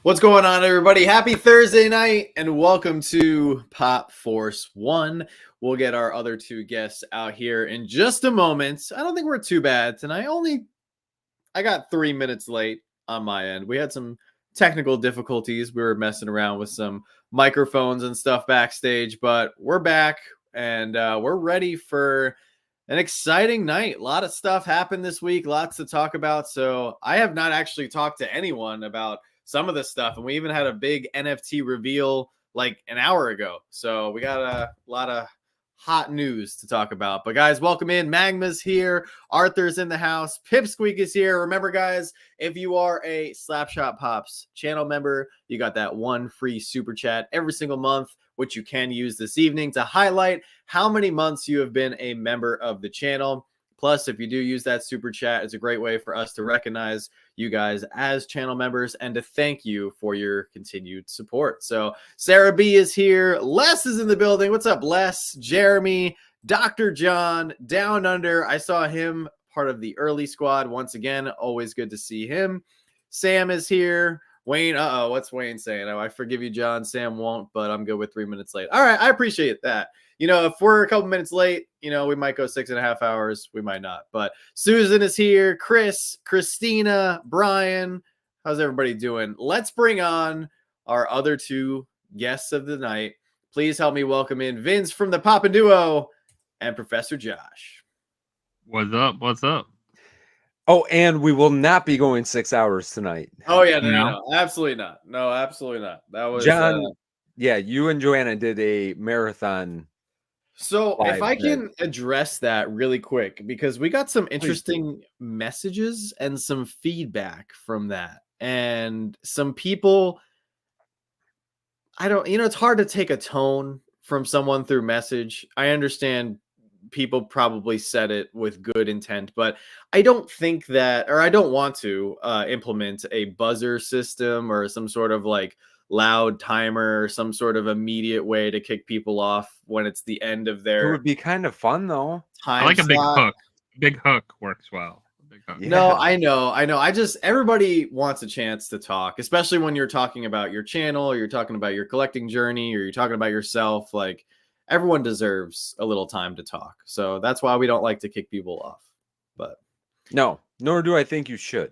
What's going on, everybody? Happy Thursday night and welcome to Pop Force 1. We'll get our other two guests out here in just a moment. I don't think we're too bad tonight. I got 3 minutes late on my end. We had some technical difficulties. We were messing around with some microphones and stuff backstage, but we're back and we're ready for an exciting night. A lot of stuff happened this week, lots to talk about. So I have not actually talked to anyone about some of this stuff, and we even had a big NFT reveal like an hour ago. So we got a lot of hot news to talk about. But guys, welcome in. Magma's here, Arthur's in the house, Pipsqueak is here. Remember, guys, if you are a Slapshot Pops channel member, you got that one free super chat every single month, which you can use this evening to highlight how many months you have been a member of the channel. Plus, if you do use that super chat, it's a great way for us to recognize you guys as channel members and to thank you for your continued support. So Sarah B is here. Les is in the building. What's up, Les? Jeremy, Dr. John, Down Under. I saw him part of the early squad. Once again, always good to see him. Sam is here. Wayne, what's Wayne saying? Oh, I forgive you, John. Sam won't, but I'm good with 3 minutes late. All right, I appreciate that. You know, if we're a couple minutes late, you know, we might go 6.5 hours. We might not. But Susan is here. Chris, Christina, Brian. How's everybody doing? Let's bring on our other two guests of the night. Please help me welcome in Vince from the Papa Duo and Professor Josh. What's up? What's up? Oh, and we will not be going 6 hours tonight. Oh, yeah. No, absolutely not. No, absolutely not. That was John. Yeah, you and Joanna did a marathon. So if I can address that really quick, because we got some interesting messages and some feedback from that. And some people, it's hard to take a tone from someone through message. I understand people probably said it with good intent, but I don't think that, or I don't want to implement a buzzer system or some sort of like loud timer or some sort of immediate way to kick people off when it's the end of their. It would be kind of fun though. I like a big hook. Big hook works well. Big hook. Yeah. No, I know. Everybody wants a chance to talk, especially when you're talking about your channel or you're talking about your collecting journey or you're talking about yourself. Like, everyone deserves a little time to talk. So that's why we don't like to kick people off. But no, nor do I think you should.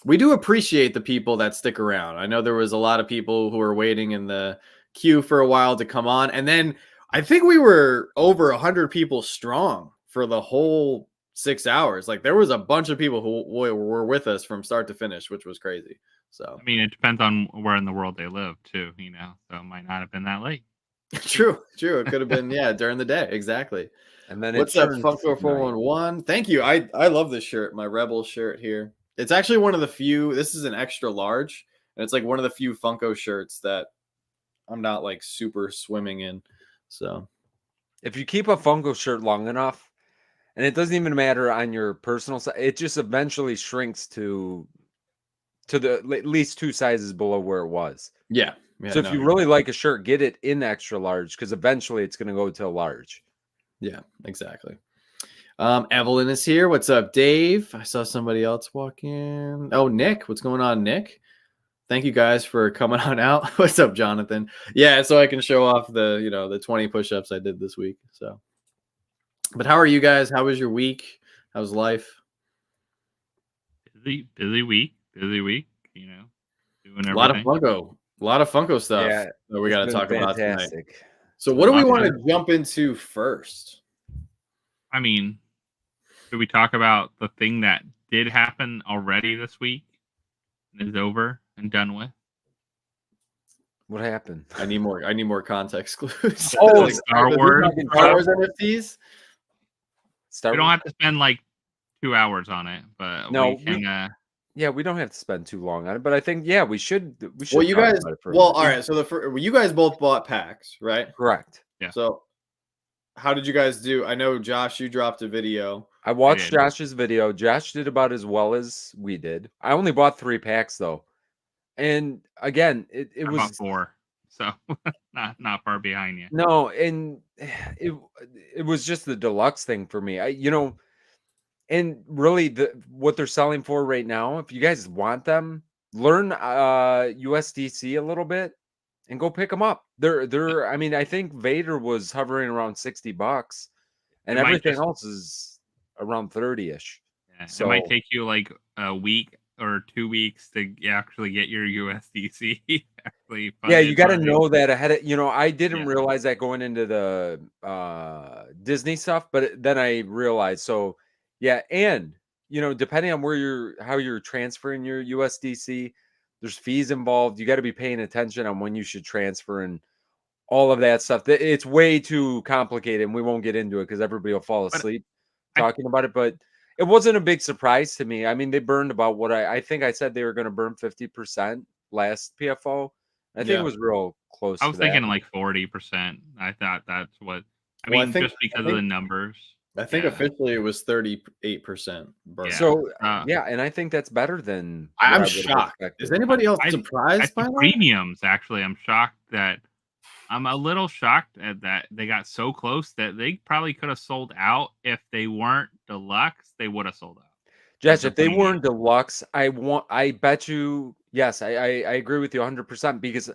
We do appreciate the people that stick around. I know there was a lot of people who were waiting in the queue for a while to come on. And then I think we were over 100 people strong for the whole 6 hours. Like, there was a bunch of people who were with us from start to finish, which was crazy. So, I mean, it depends on where in the world they live too, you know, so it might not have been that late. True. It could have been, during the day. Exactly. And then what's up, Funko 411? Thank you. I love this shirt, my Rebel shirt here. It's actually one of the few, this is an extra large, and it's like one of the few Funko shirts that I'm not like super swimming in. So if you keep a Funko shirt long enough, and it doesn't even matter on your personal side, it just eventually shrinks to the at least 2 sizes below where it was. Yeah. So if you really like a shirt, get it in extra large, because eventually it's going to go to a large. Yeah, exactly. Evelyn is here. What's up, Dave? I saw somebody else walk in. Oh, Nick. What's going on, Nick? Thank you guys for coming on out. What's up, Jonathan? Yeah, so I can show off the 20 push-ups I did this week. So, but how are you guys? How was your week? How's life? Busy week. You know, doing everything. A lot of Funko stuff that we got to talk about tonight. So, what do we want to jump into first? I mean, should we talk about the thing that did happen already this week and is over and done with? What happened? I need more context clues. Oh, like Star Wars NFTs. We don't have to spend like 2 hours on it, but no, we can. We don't have to spend too long on it, but I think we should. Well, you guys. Well, all right. So you guys both bought packs, right? Correct. Yeah. So, how did you guys do? I know, Josh, you dropped a video. I watched Josh's video. Josh did about as well as we did. I only bought 3 packs though, and again, it was about 4, so not far behind you. No, and it was just the deluxe thing for me. And really, what they're selling for right now, if you guys want them, learn USDC a little bit and go pick them up. They're I mean, I think Vader was hovering around $60 and It might everything just else is around 30-ish. yeah, it So might take you like a week or 2 weeks to actually get your USDC actually yeah, you funded got to already. know that ahead of, I didn't Yeah. realize that going into the Disney stuff, but then I realized. So yeah, and depending on how you're transferring your USDC, there's fees involved. You got to be paying attention on when you should transfer and all of that stuff. It's way too complicated, and we won't get into it because everybody will fall But asleep I talking about it. But it wasn't a big surprise to me. I mean, they burned about what I think I said they were going to burn 50% last PFO. I think it Yeah. was real close I to was that. thinking like 40%. I thought that's what I Well, mean, just because of the numbers. I think Yeah. officially it was 38% burn. Yeah. So Uh, yeah, and I think that's better than what I'm I would have shocked. expected. Is anybody else I surprised by the that? premiums actually, I'm a little shocked at that they got so close that they probably could have sold out. If they weren't deluxe, they would have sold out. Josh, The if they premium. weren't deluxe, I bet you, yes, I agree with you 100% because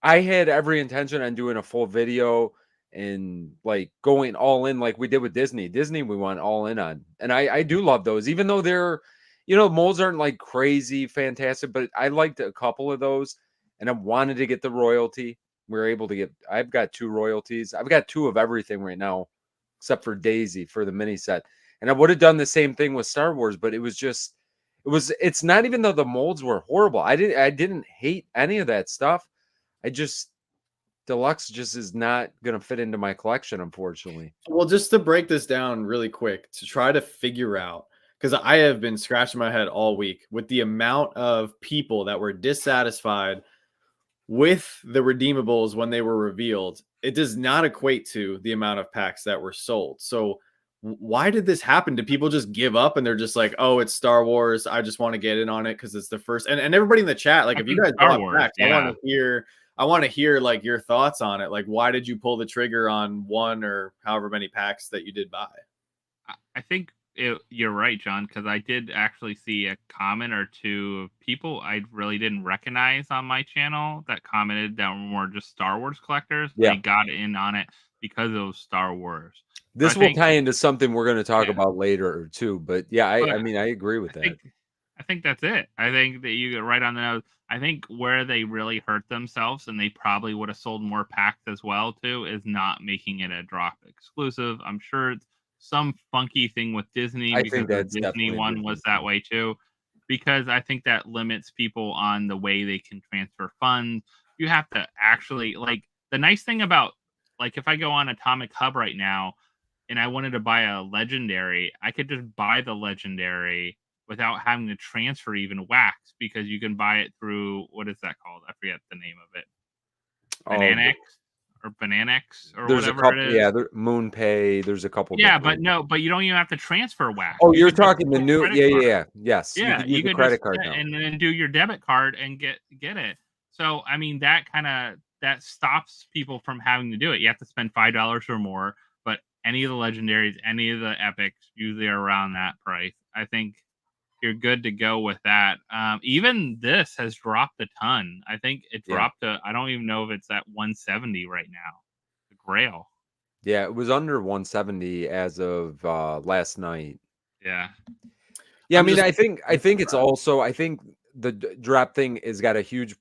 I had every intention on doing a full video and like going all in like we did with Disney. Disney, we went all in on. And I do love those, even though they're, molds aren't like crazy fantastic, but I liked a couple of those and I wanted to get the royalty. We were able to I've got 2 royalties. I've got 2 of everything right now, except for Daisy for the mini set. And I would have done the same thing with Star Wars, but it's not even though the molds were horrible. I didn't hate any of that stuff. I just deluxe just is not going to fit into my collection, unfortunately. Well, just to break this down really quick, to try to figure out, because I have been scratching my head all week with the amount of people that were dissatisfied with the redeemables when they were revealed. It does not equate to the amount of packs that were sold. So why did this happen? Did people just give up and they're just like, oh, it's Star Wars, I just want to get in on it because it's the first? And everybody in the chat, like, if you guys Star bought Wars, packs, I want to hear like your thoughts on it. Like, why did you pull the trigger on one or however many packs that you did buy? I think you're right, John, because I did actually see a comment or two of people I really didn't recognize on my channel that commented that were more just Star Wars collectors. Yeah. They got in on it because of Star Wars. This will tie into something we're going to talk about later too. But yeah, I mean, I agree with that. I think that's it. I think that you get right on the nose. I think where they really hurt themselves, and they probably would have sold more packs as well too, is not making it a drop exclusive. I'm sure it's some funky thing with Disney because the Disney one was that way too. Because I think that limits people on the way they can transfer funds. You have to actually the nice thing about if I go on Atomic Hub right now and I wanted to buy a legendary, I could just buy the legendary without having to transfer even wax because you can buy it through what is that called? I forget the name of it. Bananax or Bananax or there's whatever a couple, it is. yeah, MoonPay. There's a couple. Yeah, but you don't even have to transfer wax. Oh, you're talking the new, yes. Yeah, you can use credit card now and then do your debit card and get it. So I mean that stops people from having to do it. You have to spend $5 or more. But any of the legendaries, any of the epics, usually are around that price. I think you're good to go with that. Even this has dropped a ton. I think it dropped to, I don't even know if it's at 170 right now. The Grail. Yeah, it was under 170 as of last night. Yeah. Yeah, I mean, I think it's also, I think the drop thing has got a huge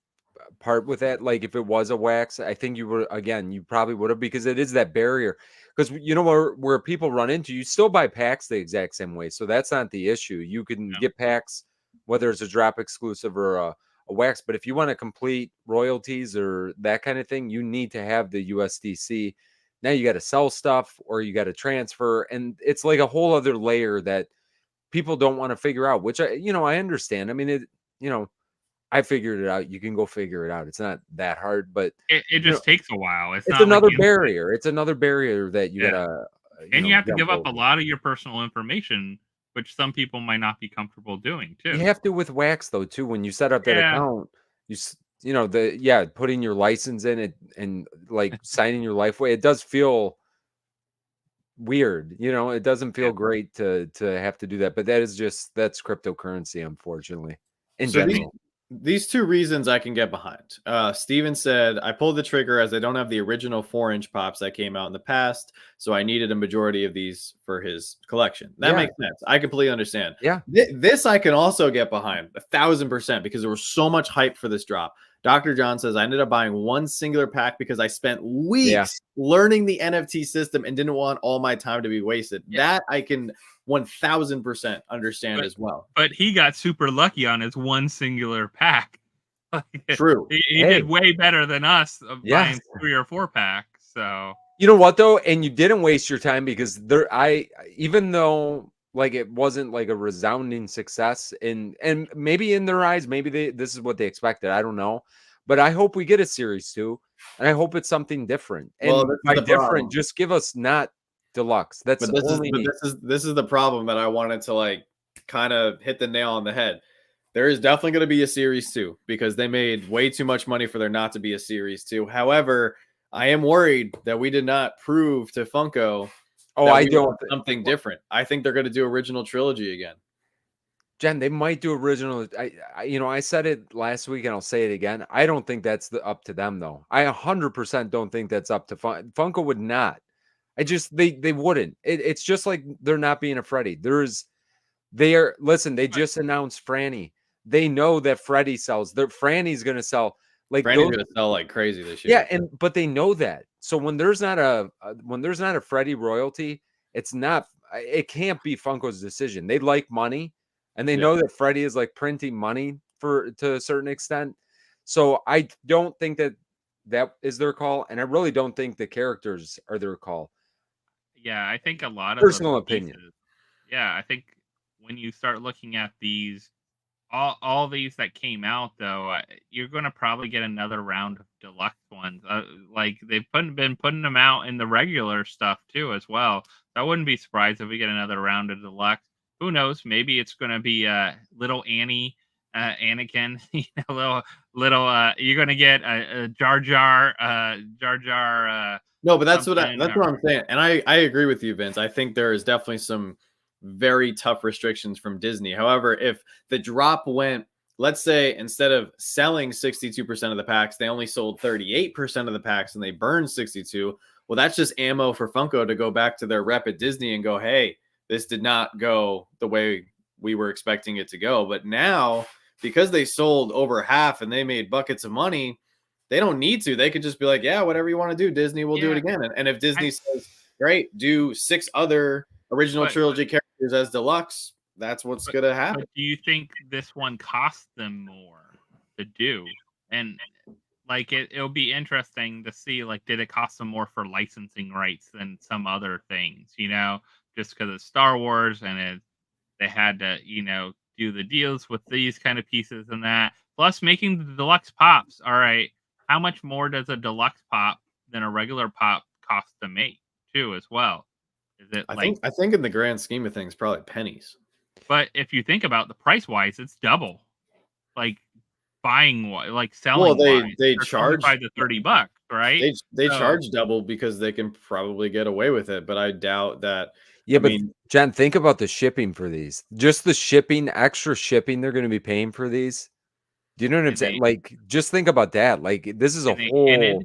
part with that. Like if it was a wax, I think you probably would have, because it is that barrier. Because where people run into, you still buy packs the exact same way. So that's not the issue. You can get packs, whether it's a drop exclusive or a wax. But if you want to complete royalties or that kind of thing, you need to have the USDC. Now you got to sell stuff or you got to transfer. And it's like a whole other layer that people don't want to figure out, which I understand. I mean, I figured it out. You can go figure it out. It's not that hard, but it just takes a while. It's not another barrier. It's another barrier that you gotta, and you have to give up a lot of your personal information, which some people might not be comfortable doing too. You have to with wax though too. When you set up that account, putting your license in it and like signing your life away, it does feel weird. It doesn't feel great to have to do that, but that's cryptocurrency, unfortunately. In general. these two reasons I can get behind. Steven said, I pulled the trigger as I don't have the original 4-inch pops that came out in the past, so I needed a majority of these for his collection. That makes sense. I completely understand. Yeah. This I can also get behind 1,000% because there was so much hype for this drop. Dr. John says, I ended up buying one singular pack because I spent weeks learning the NFT system and didn't want all my time to be wasted. That I can 1,000% understand as well. But he got super lucky on his one singular pack. True. He did way better than us of buying 3 or 4 packs. So you know what though, and you didn't waste your time because even though like it wasn't like a resounding success, and maybe in their eyes, maybe this is what they expected. I don't know, but I hope we get a series 2, and I hope it's something different. And by different, just give us not deluxe. That's this is the problem that I wanted to like kind of hit the nail on the head. There is definitely going to be a series 2 because they made way too much money for there not to be a series 2. However, I am worried that we did not prove to Funko I don't something different. I think they're going to do original trilogy again. Jen, they might do original. I said it last week and I'll say it again. I don't think that's up to them though. I 100% don't think that's up to Funko would not. They wouldn't. It's just like they're not being a Freddy. They just announced Franny. They know that Freddy sells. Franny's going to sell. Like Franny's going to sell like crazy this year. Yeah, but they know that. So when there's not a Freddy royalty, it can't be Funko's decision. They like money, and they know that Freddy is like printing money to a certain extent. So I don't think that is their call, and I really don't think the characters are their call. Yeah, I think a lot of personal opinion. Yeah, I think when you start looking at these, all these that came out though, you're going to probably get another round of deluxe ones. Like they've been putting them out in the regular stuff too as well. So I wouldn't be surprised if we get another round of deluxe. Who knows? Maybe it's going to be little Annie, Anakin. You're going to get a Jar Jar. No, but that's what I'm saying, and I agree with you, Vince. I think there is definitely some very tough restrictions from Disney. However, if the drop went, let's say instead of selling 62% of the packs, they only sold 38% of the packs and they burned 62. Well, that's just ammo for Funko to go back to their rep at Disney and go, hey, this did not go the way we were expecting it to go. But now, because they sold over half and they made buckets of money, they don't need to. They could just be like, yeah, whatever you want to do, Disney, we'll do it again. And if Disney says, great, do 6 other original trilogy characters as deluxe, that's what's going to happen. But do you think this one costs them more to do? And like it'll be interesting to see, like, did it cost them more for licensing rights than some other things, just because it's Star Wars and they had to, do the deals with these kind of pieces and that. Plus making the deluxe pops. All right. How much more does a deluxe pop than a regular pop cost to make too as well? Is it I think in the grand scheme of things, probably pennies. But if you think about the price wise, it's double. Like buying, like selling. Well, they charge $25 to $30, right? They charge double because they can probably get away with it, but I doubt that. Yeah, but Jen, think about the shipping for these. Just the shipping, extra shipping they're going to be paying for these. Do you know what I'm saying? Like, just think about that. Like, this is a whole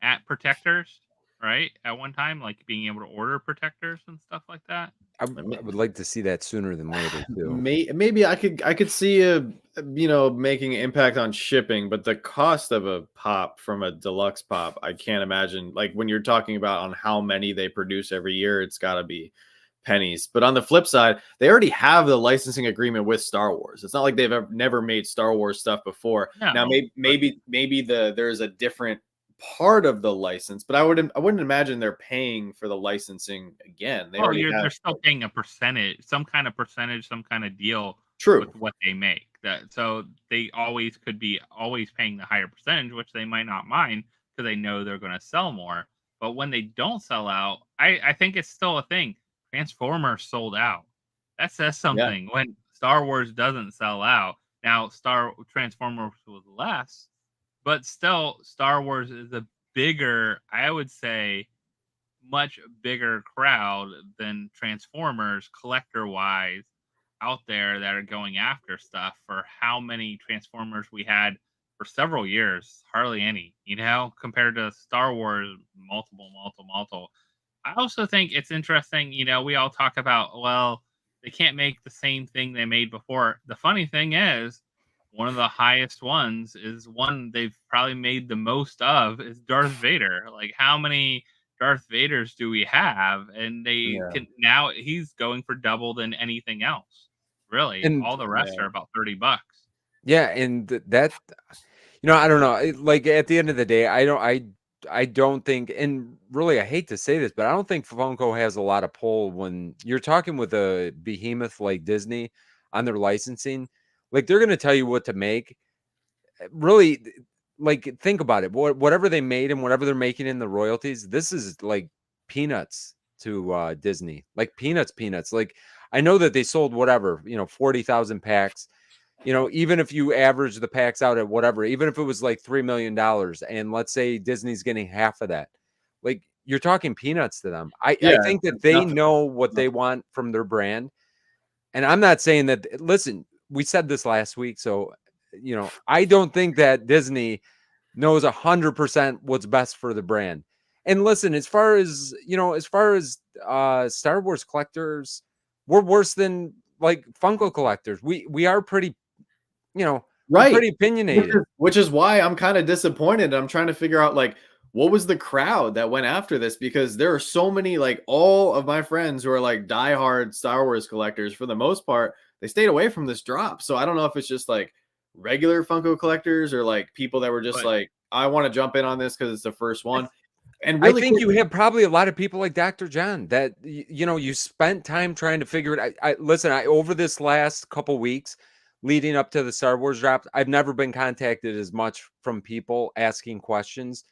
at protectors, right? At one time, like being able to order protectors and stuff like that. I would like to see that sooner than later too. Maybe I could see making an impact on shipping, but the cost of a pop from a deluxe pop, I can't imagine. Like when you're talking about on how many they produce every year, it's got to be pennies. But on the flip side, they already have the licensing agreement with Star Wars. It's not like they've never made Star Wars stuff before. No, now maybe there's a different part of the license, but I wouldn't imagine they're paying for the licensing again. They're still paying a percentage, some kind of deal. True. With what they make. So they always could be paying the higher percentage, which they might not mind because they know they're going to sell more. But when they don't sell out, I think it's still a thing. Transformers sold out. That says something. When Star Wars doesn't sell out. Now Transformers was less, but still Star Wars is a bigger, I would say, much bigger crowd than Transformers collector wise. out there that are going after stuff for how many Transformers we had for several years. Hardly any, compared to Star Wars, multiple. I also think it's interesting, we all talk about, well, they can't make the same thing they made before. The funny thing is, one of the highest ones is one they've probably made the most of is Darth Vader. Like, how many Darth Vaders do we have? And they can now he's going for double than anything else. Really, And all the rest are about $30. yeah, and that I don't know. Like at the end of the day, I don't think, and really, I hate to say this, but I don't think Funko has a lot of pull when you're talking with a behemoth like Disney on their licensing. Like they're going to tell you what to make. Really, like think about it. Whatever they made and whatever they're making in the royalties, this is like peanuts to Disney. Like peanuts. Like I know that they sold whatever 40,000 packs. Even if you average the packs out at whatever, even if it was like $3 million, and let's say Disney's getting half of that, like you're talking peanuts to them. I think that they know what they want from their brand. And I'm not saying that, listen, we said this last week. So, I don't think that Disney knows 100% what's best for the brand. And listen, as far as Star Wars collectors, we're worse than like Funko collectors. We are pretty, right, pretty opinionated, which is why I'm kind of disappointed. I'm trying to figure out like what was the crowd that went after this, because there are so many, like all of my friends who are like diehard Star Wars collectors, for the most part, they stayed away from this drop. So I don't know if it's just like regular Funko collectors or like people that were just like, I want to jump in on this because it's the first one. And really I think you have probably a lot of people like Dr. John that you spent time trying to figure it out. Listen, over this last couple weeks leading up to the Star Wars drop, I've never been contacted as much from people asking questions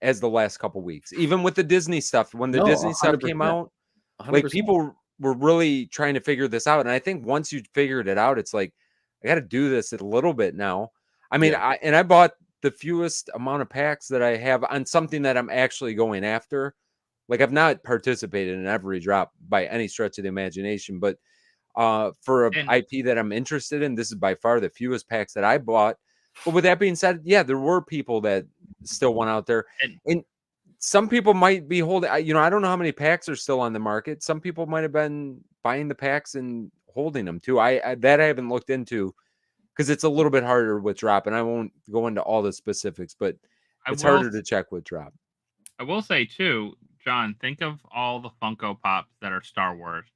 as the last couple weeks. Even with the Disney stuff, when the Disney stuff came out, 100%. like people were really trying to figure this out. And I think once you figured it out, it's like, I got to do this a little bit now. I mean, I bought the fewest amount of packs that I have on something that I'm actually going after. Like I've not participated in every drop by any stretch of the imagination, but for an IP that I'm interested in, this is by far the fewest packs that I bought. But with that being said, yeah, there were people that still went out there, and some people might be holding. I don't know how many packs are still on the market. Some people might have been buying the packs and holding them too. I haven't looked into, because it's a little bit harder with drop, and I won't go into all the specifics, but it's harder to check with drop. I will say too, John, think of all the Funko Pops that are Star Wars,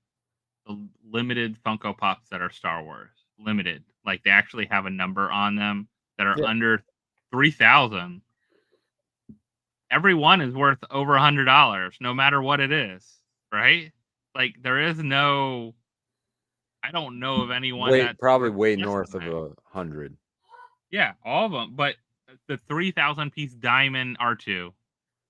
the limited Funko Pops that are Star Wars, limited, like they actually have a number on them that are under 3,000. Every one is worth over $100, no matter what it is, right? Like there is no. I don't know of anyone that's probably way north of 100. Yeah, all of them. But the 3,000 piece diamond R2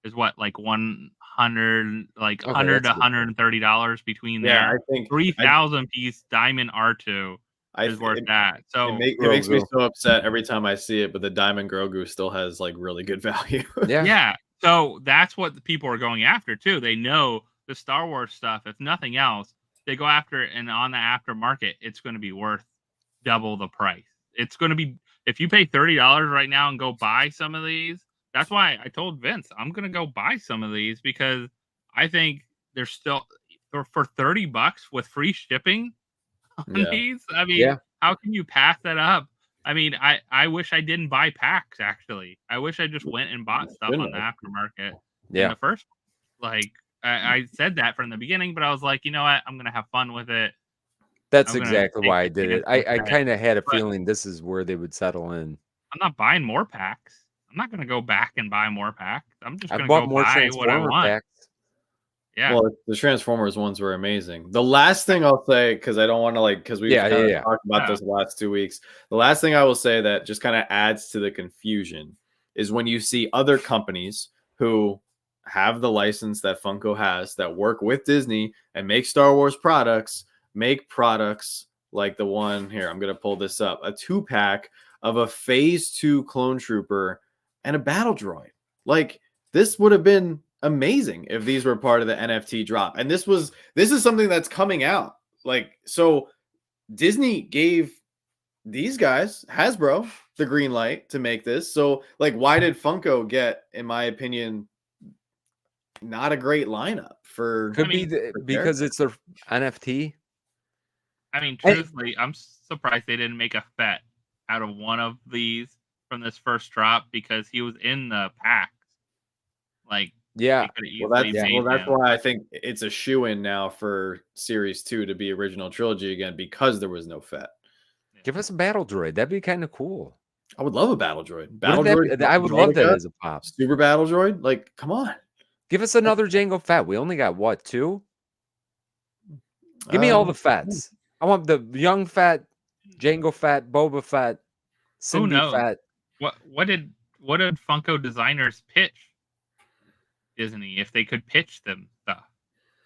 is what, like 100, like $100 to $130 between there. I think 3,000 piece diamond R2 is worth that. So it makes me so upset every time I see it, but the diamond Grogu still has like really good value. Yeah. So that's what the people are going after too. They know the Star Wars stuff, if nothing else, they go after it, and on the aftermarket, it's going to be worth double the price. It's going to be, if you pay $30 right now and go buy some of these, that's why I told Vince, I'm going to go buy some of these, because I think they're still for $30 with free shipping on these. I mean, how can you pass that up? I mean, I wish I didn't buy packs, actually. I wish I just went and bought stuff on the aftermarket in the first place. Like, I said that from the beginning, but I was like, you know what? I'm going to have fun with it. That's exactly why I did it. I kind of had a feeling this is where they would settle in. I'm not buying more packs. I'm not going to go back and buy more packs. I'm just going to go buy what I want. Packs. Yeah. Well, the Transformers ones were amazing. The last thing I'll say, because I don't want to because we've talked about this the last 2 weeks. The last thing I will say that just kind of adds to the confusion is when you see other companies who have the license that Funko has, that work with Disney and make Star Wars products, make products like the one here. I'm going to pull this up. A 2-pack of a Phase 2 clone trooper and a battle droid. Like, this would have been amazing if these were part of the NFT drop. And this is something that's coming out. Like, so Disney gave these guys, Hasbro, the green light to make this. So, like, why did Funko get, in my opinion, not a great lineup for? Could I be mean, because it's their NFT. I mean, Hey. truthfully, I'm surprised they didn't make a bet out of one of these from this first drop because he was in the packs. Like, Yeah. they could have easily made That's him. why I think it's a shoe-in now for Series 2 to be original trilogy again, because there was no FET. Give us a battle droid. That'd be kind of cool. I would love a battle droid. Wouldn't that be- I would love that as a pop. Super battle droid. Like, come on. Give us another Jango Fett. We only got what, 2? Give me all the Fets. I want the young Fett, Jango Fett, Boba Fett, Who Cindy knows? Fett. What did Funko designers pitch Disney if they could pitch them stuff?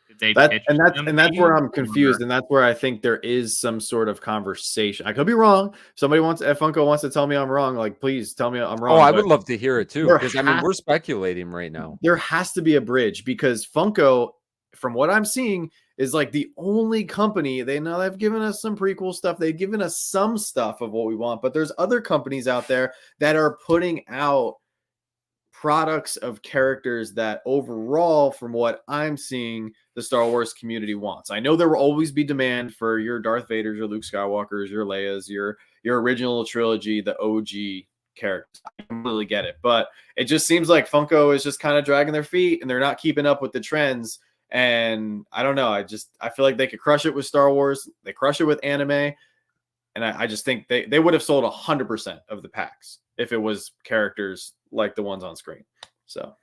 Did they pitch them And that's where these, I'm confused, and that's where I think there is some sort of conversation. I could be wrong. Somebody if Funko wants to tell me I'm wrong, like, please tell me I'm wrong. Oh, I would love to hear it too, there because I mean we're speculating right now. There has to be a bridge, because Funko, from what I'm seeing, is like the only company. They know they've given us some prequel stuff. They've given us some stuff of what we want, but there's other companies out there that are putting out products of characters that overall, from what I'm seeing, the Star Wars community wants. I know there will always be demand for your Darth Vaders, your Luke Skywalkers, your Leias, your original trilogy, the OG characters. I completely get it, but it just seems like Funko is just kind of dragging their feet and they're not keeping up with the trends. And I don't know. I feel like they could crush it with Star Wars. They crush it with anime. And I just think they would have sold 100% of the packs if it was characters like the ones on screen. So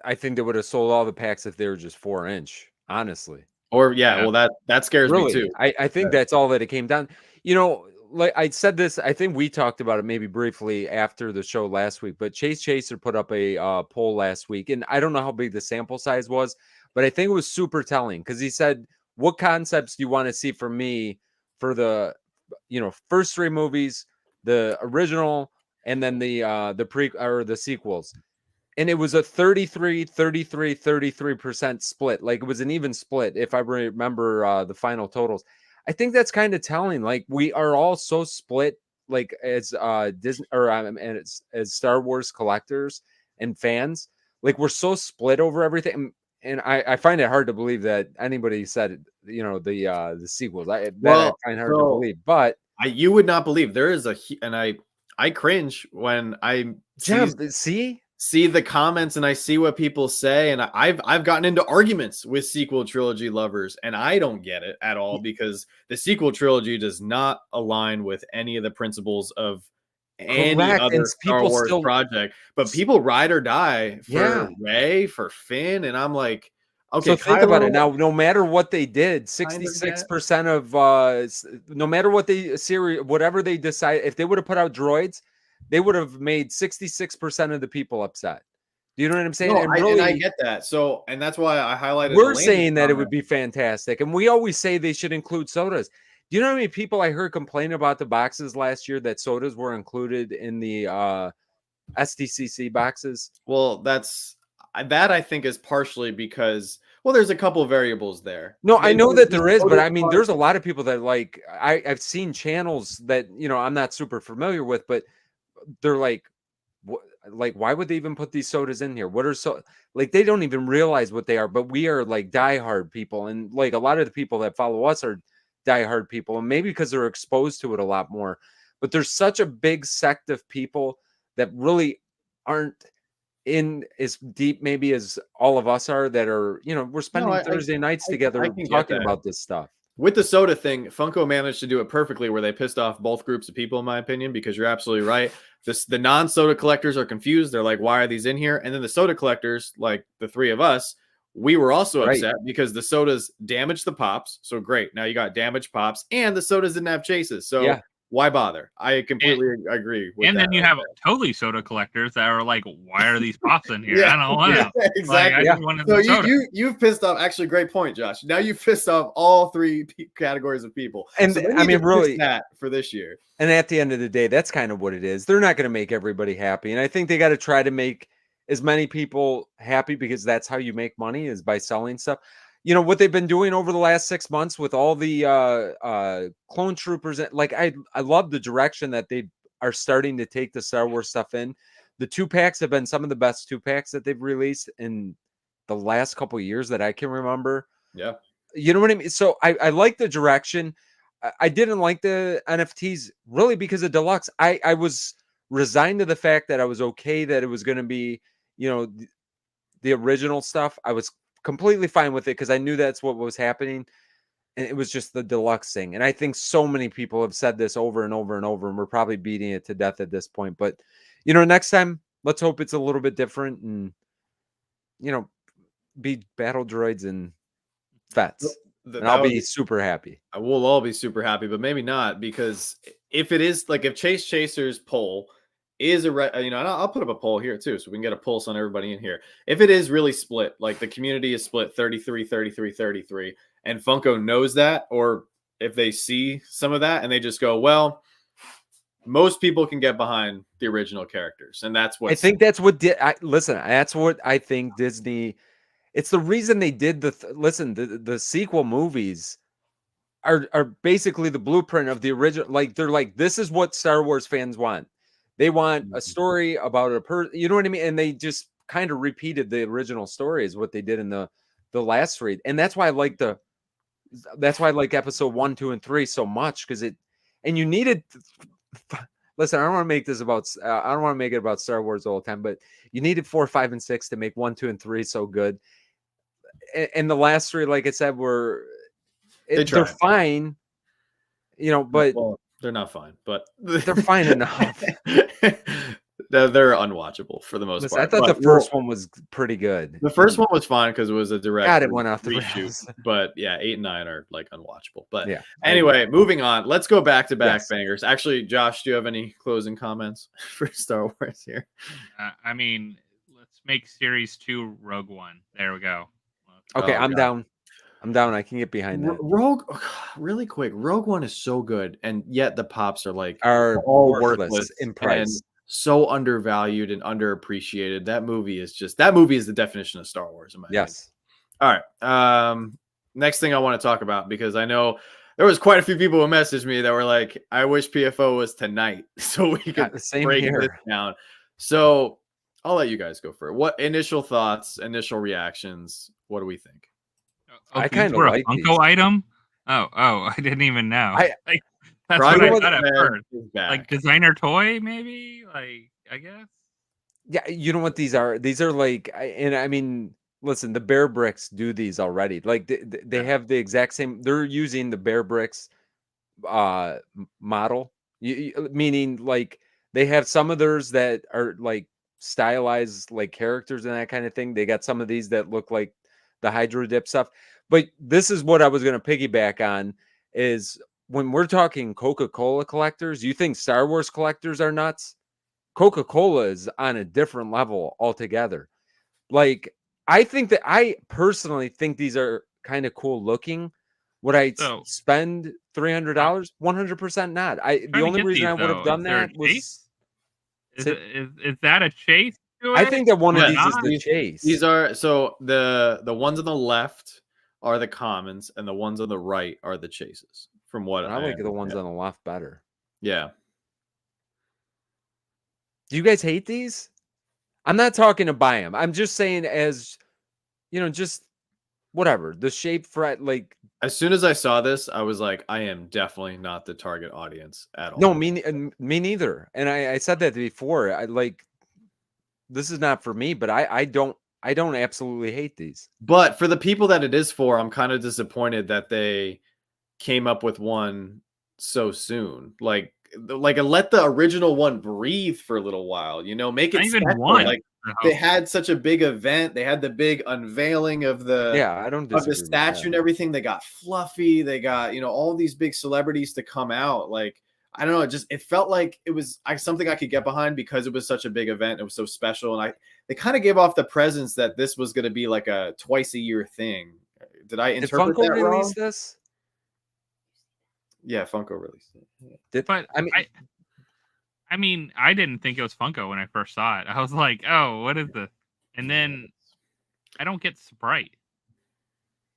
I think they would have sold all the packs if they were just 4-inch, honestly. Or well, that scares me too. I think that's all that it came down. You know, like I said this, I think we talked about it maybe briefly after the show last week, but Chase Chaser put up a poll last week, and I don't know how big the sample size was, but I think it was super telling because he said, "What concepts do you want to see from me for the, first 3 movies, the original, and then the pre or the sequels?" And it was a 33% split. Like it was an even split, if I remember the final totals. I think that's kind of telling. Like we are all so split, like as Disney or as Star Wars collectors and fans. Like we're so split over everything. And I find it hard to believe that anybody said, the sequels. I find hard to believe. But you would not believe there is I cringe when I see the comments and I see what people say, and I've gotten into arguments with sequel trilogy lovers, and I don't get it at all because the sequel trilogy does not align with any of the principles of any other Star Wars project. But people ride or die for Rey, for Finn, and I'm like, okay. So think about it now. No matter what they did, 66% of no matter what whatever they decide, if they would have put out droids, they would have made 66% of the people upset. Do you know what I'm saying? No, and I get that. So, and that's why I highlighted. We're saying that it would be fantastic, and we always say they should include sodas. Do you know how many people I heard complain about the boxes last year that sodas were included in the SDCC boxes? Well, that I think is partially because, well, there's a couple of variables there. No, I know that there is, but I mean, there's a lot of people that like I've seen channels that I'm not super familiar with, but they're like, why would they even put these sodas in here? What are they don't even realize what they are, but we are like diehard people, and like a lot of the people that follow us are diehard people, and maybe because they're exposed to it a lot more. But there's such a big sect of people that really aren't in as deep maybe as all of us are, that are we're spending Thursday nights together talking about this stuff. With the soda thing, Funko managed to do it perfectly where they pissed off both groups of people, in my opinion, because you're absolutely right. The non-soda collectors are confused. They're like, why are these in here? And then the soda collectors, like the 3 of us, we were also upset because the sodas damaged the pops. So great. Now you got damaged pops, and the sodas didn't have chases. So why bother? I completely agree with that. And then you have totally soda collectors that are like, why are these pops in here? I don't want them. Exactly. So you've pissed off. Actually, great point, Josh. Now you've pissed off all 3 categories of people. And so I mean, really, that for this year. And at the end of the day, that's kind of what it is. They're not going to make everybody happy, and I think they got to try to make as many people happy, because that's how you make money, is by selling stuff. you know what they've been doing over the last 6 months with all the clone troopers. Like I love the direction that they are starting to take the Star Wars stuff in. The 2-packs have been some of the best 2-packs that they've released in the last couple of years that I can remember. Yeah. You know what I mean? So I like the direction. I didn't like the NFTs really because of deluxe. I was resigned to the fact that I was okay that it was going to be, you know, the original stuff. I was completely fine with it because I knew that's what was happening. And it was just the deluxe thing. And I think so many people have said this over and over and over, and we're probably beating it to death at this point. But, you know, next time, let's hope it's a little bit different and, you know, be battle droids and vets. And I'll be super happy. I will all be super happy, but maybe not, because if it is like, if Chase Chaser's poll is and I'll put up a poll here too, so we can get a pulse on everybody in here. If it is really split, like the community is split 33, 33, 33, and Funko knows that, or if they see some of that and they just go, well, most people can get behind the original characters, and that's what I think that's what listen, that's what I think Disney. It's the reason they did the sequel movies are basically the blueprint of the original. Like they're like, this is what Star Wars fans want. They want a story about a person, you know what I mean? And they just kind of repeated the original story is what they did in the last read. And that's why I like episode 1, 2, and 3 so much, because you needed. Listen, I don't want to make this about. I don't want to make it about Star Wars all the time, but you needed 4, 5, and 6 to make 1, 2, and 3 so good. And the last 3, like I said, they're fine, you know, but they're not fine, but they're fine enough. They're unwatchable for the most part. I thought the first one was pretty good. The first one was fine because it was a direct. God, it went off the reshoot. But yeah, 8 and 9 are like unwatchable. But yeah. Anyway, moving on. Let's go back to back bangers. Actually, Josh, do you have any closing comments for Star Wars here? I mean, let's make Series 2 Rogue One. There we go. Okay, I'm down. I can get behind that. Rogue, really quick. Rogue One is so good, and yet the pops are all worthless in price. And so undervalued and underappreciated. That movie is the definition of Star Wars in my opinion. All right. Next thing I want to talk about, because I know there was quite a few people who messaged me that were like, I wish PFO was tonight so we could break this down. So I'll let you guys go for it. What initial thoughts, initial reactions? What do we think? I kind of like a Funko item. Oh, I didn't even know. That's what I thought at first. Like designer toy, maybe. Like, I guess. Yeah, you know what these are? These are like, and I mean, listen, the Bear Bricks do these already. Like they have the exact same. They're using the Bear Bricks model, meaning like they have some of theirs that are like stylized like characters and that kind of thing. They got some of these that look like the Hydro Dip stuff. But this is what I was going to piggyback on is when we're talking Coca-Cola collectors, you think Star Wars collectors are nuts? Coca-Cola is on a different level altogether. Like, I personally think these are kind of cool looking. Would I spend $300? 100% not. The only reason I would have done that was... Is that a chase? I think that one of these is the chase. These are, so the ones on the left are the commons, and the ones on the right are the chases. From what I like the ones on the left better. Yeah. Do you guys hate these? I'm not talking to buy them. I'm just saying as, you know, just whatever. The shape for like. As soon as I saw this, I was like, I am definitely not the target audience at all. No, me neither. And I said that before. I like, this is not for me, but I don't absolutely hate these. But for the people that it is for, I'm kind of disappointed that they came up with one so soon. Like let the original one breathe for a little while, you know, make it special. Like they had such a big event. They had the big unveiling of the statue and everything. They got Fluffy. They got, you know, all these big celebrities to come out. Like, I don't know. It felt like it was something I could get behind because it was such a big event. It was so special. And they kind of gave off the presence that this was going to be like a twice a year thing. Did I interpret that wrong? Release this? Yeah, Funko released it. But I mean, I didn't think it was Funko when I first saw it. I was like, oh, what is this? And then I don't get Sprite.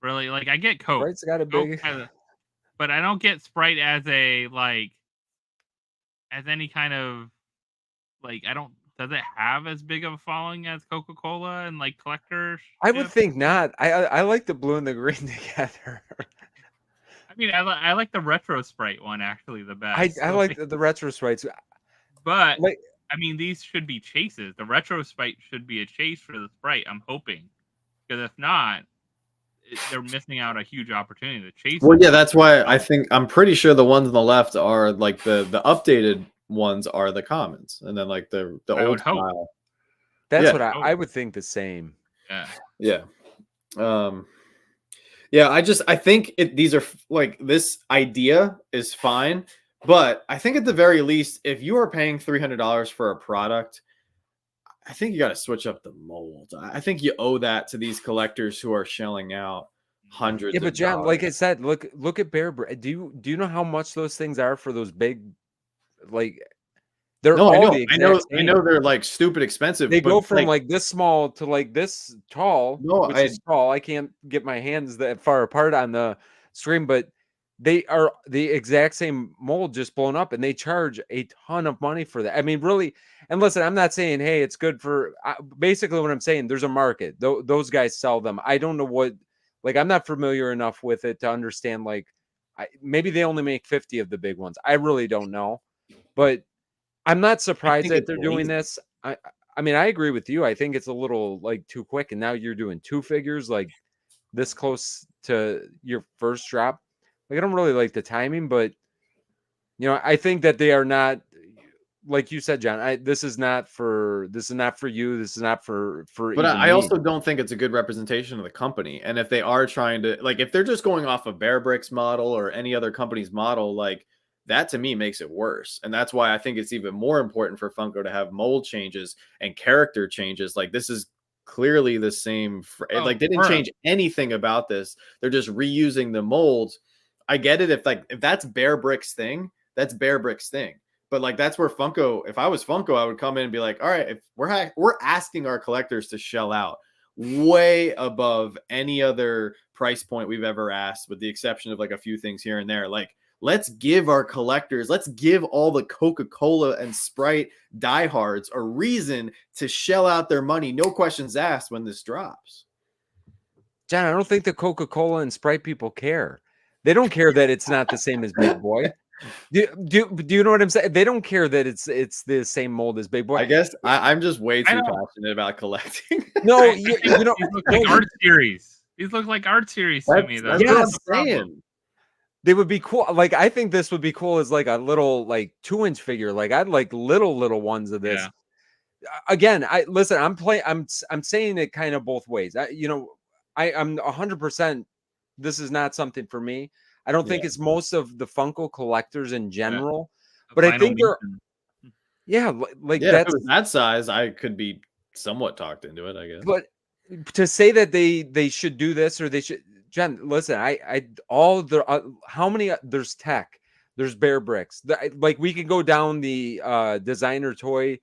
Really, like I get Coke. Sprite's got a Coke big. but I don't get Sprite as a as any kind of I don't. Does it have as big of a following as Coca-Cola and collectors? I would think not. I like the blue and the green together. I mean, I like the retro Sprite one actually the best. I like the retro Sprites, but I mean, these should be chases. The retro Sprite should be a chase for the Sprite. I'm hoping, because if not, they're missing out a huge opportunity to chase. Well, yeah, that's why I'm pretty sure the ones on the left are the updated ones are the commons, and then the old style. That's what I would think the same. Yeah. Yeah, I think these are this idea is fine, but I think at the very least, if you are paying $300 for a product, I think you got to switch up the mold. I think you owe that to these collectors who are shelling out hundreds. Yeah, but John, like I said, look at Bear Brick. Do you know how much those things are for those big, they're all the exact same. I know they're stupid expensive. They go from this small to this tall, which is tall. I can't get my hands that far apart on the screen, but they are the exact same mold, just blown up, and they charge a ton of money for that. I mean, really. And listen, I'm not saying, hey, it's good for. Basically, what I'm saying, there's a market. Those guys sell them. I don't know what. I'm not familiar enough with it to understand. Maybe they only make 50 of the big ones. I really don't know, but I'm not surprised that they're doing this. I mean, I agree with you. I think it's a little too quick, and now you're doing 2 figures this close to your first drop. I don't really like the timing, but I think that they are not. Like you said, John, this is not for you. This is not for. But I also don't think it's a good representation of the company. And if they are trying to if they're just going off of Bear Brick's model or any other company's model, that to me makes it worse. And that's why I think it's even more important for Funko to have mold changes and character changes. This is clearly the same. They didn't change anything about this. They're just reusing the molds. I get it if that's Bear Brick's thing, that's Bear Brick's thing. But that's where Funko, if I was Funko, I would come in and be like, all right, if we're asking our collectors to shell out way above any other price point we've ever asked, with the exception of a few things here and there. Let's give our collectors, let's give all the Coca-Cola and Sprite diehards a reason to shell out their money, no questions asked, when this drops. John, I don't think the Coca-Cola and Sprite people care. They don't care that it's not the same as Big Boy. Do you know what I'm saying? They don't care that it's the same mold as Big Boy. I guess I'm just way too passionate about collecting. No, these look like art series. These look like art series to me. That's what I'm saying. They would be cool. I think this would be cool as a little 2-inch figure. I'd like little ones of this. Yeah. Again, I'm saying it kind of both ways. I'm 100%. This is not something for me. I don't think it's most of the Funko collectors in general, but I think they're. Yeah, that's that size. I could be somewhat talked into it, I guess. But to say that they should do this or they should. Jen, listen, how many there's tech, there's Bear Bricks. We can go down the designer toy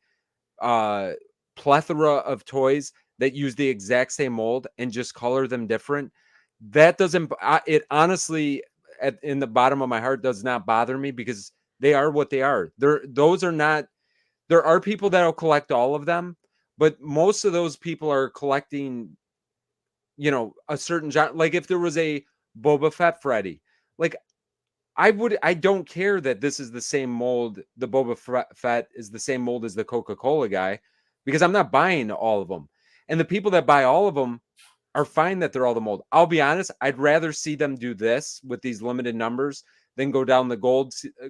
plethora of toys that use the exact same mold and just color them different. That doesn't it honestly in the bottom of my heart does not bother me, because they are what they are. There are people that will collect all of them, but most of those people are collecting a certain genre. If there was a Boba Fett Freddy, I don't care that this is the same mold. The Boba Fett is the same mold as the Coca-Cola guy, because I'm not buying all of them. And the people that buy all of them are fine that they're all the mold. I'll be honest, I'd rather see them do this with these limited numbers than go down the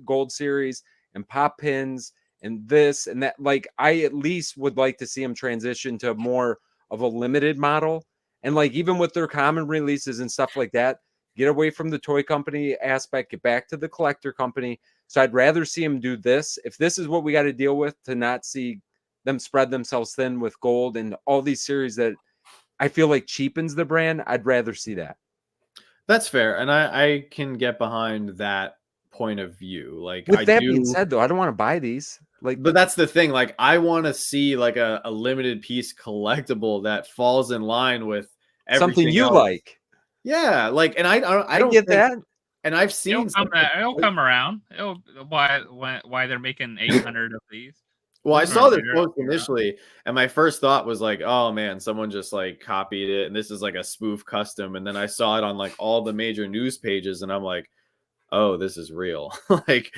gold series and pop pins and this and that. I at least would like to see them transition to more of a limited model. And even with their common releases and stuff like that, get away from the toy company aspect, get back to the collector company. So I'd rather see them do this. If this is what we got to deal with, to not see them spread themselves thin with gold and all these series that I feel cheapens the brand, I'd rather see that. That's fair. And I can get behind that point of view. With that being said, though, I don't want to buy these. But that's the thing. I want to see a limited piece collectible that falls in line with something you else. like. Yeah, like, and I I don't get think, that. and I've seen It'll come around. Why they're making 800 of these. well, I Sooner or saw this later, it'll post be around. initially, and my first thought was like, "Oh man, someone just like copied it, and this is like a spoof custom." And then I saw it on like all the major news pages, and I'm like, "Oh, this is real." Like,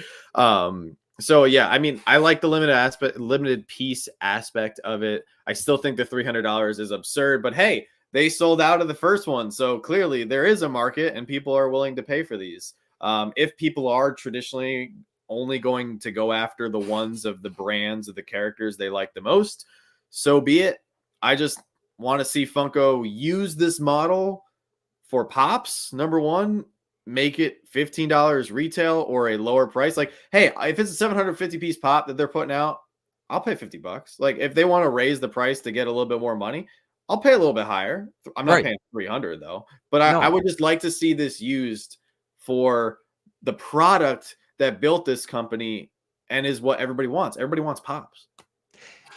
so yeah, I mean, I like the limited piece aspect of it. I still think the $300 is absurd, but hey, they sold out of the first one, so clearly there is a market, and people are willing to pay for these. If people are traditionally only going to go after the ones of the brands of the characters they like the most, so be it. I just want to see Funko use this model for pops. Number one, make it $15 retail or a lower price. Like, hey, if it's a 750 piece pop that they're putting out, I'll pay $50. Like, if they want to raise the price to get a little bit more money, I'll pay a little bit higher. I'm not Right. paying 300 though, but I No. would just like to see this used for the product that built this company and is what everybody wants. Everybody wants pops.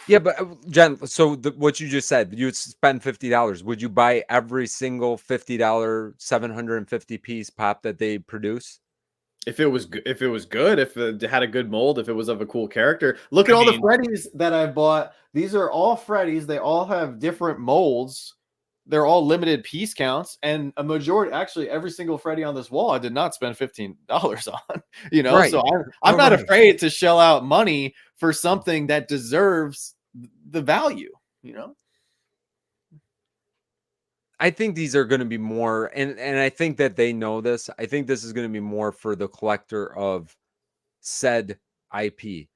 Yeah, but Jen, so what you just said, you would spend $50. Would you buy every single $50 750 piece pop that they produce? If it was good, if it had a good mold, if it was of a cool character. Look at I all the mean, Freddys that I bought. These are all Freddys. They all have different molds. They're all limited piece counts, and a majority, actually, every single Freddy on this wall, I did not spend $15 on. You know, Right. so I'm No, not right. afraid to shell out money for something that deserves the value. You know, I think these are going to be more, and I think that they know this. I think this is going to be more for the collector of said IP.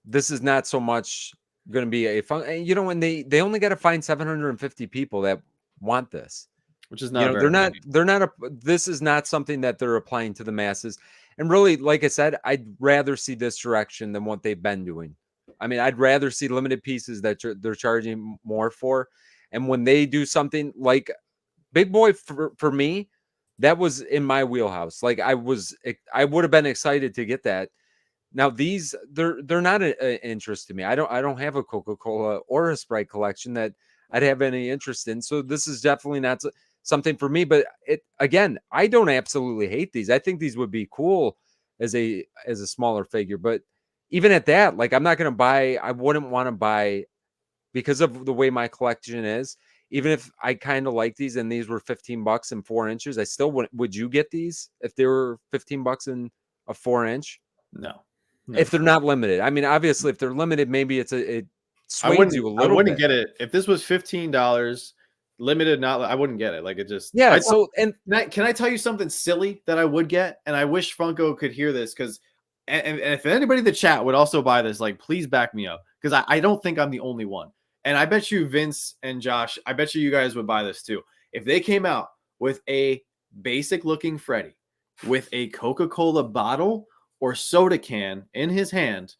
This is not so much going to be a fun. And you know, when they only got to find 750 people that want this. which is You not know, very many. they're not a. This is not something that they're applying to the masses. And really, like I said, I'd rather see this direction than what they've been doing. I mean, I'd rather see limited pieces that they're charging more for. And when they do something like Big Boy for me, that was in my wheelhouse. Like I would have been excited to get that. Now these they're not an interest to me. I don't have a Coca-Cola or a Sprite collection that I'd have any interest in. So this is definitely not something for me. But it again, I don't absolutely hate these. I think these would be cool as a smaller figure. But even at that, like I'm not gonna buy. I wouldn't want to buy because of the way my collection is. Even if I kind of like these and these were $15 and 4 inches, I still would you get these if they were $15 in a 4 inch? No, If they're not limited. I mean, obviously if they're limited, maybe it sways you a I little wouldn't bit. get it if this was $15 limited. Not, I wouldn't get it. Like, it just, Yeah, I so and can I tell you something silly that I would get? And I wish Funko could hear this, because, and if anybody in the chat would also buy this, like, please back me up, because I don't think I'm the only one. And I bet you Vince and Josh, I bet you guys would buy this too. If they came out with a basic looking Freddy with a Coca-Cola bottle or soda can in his hand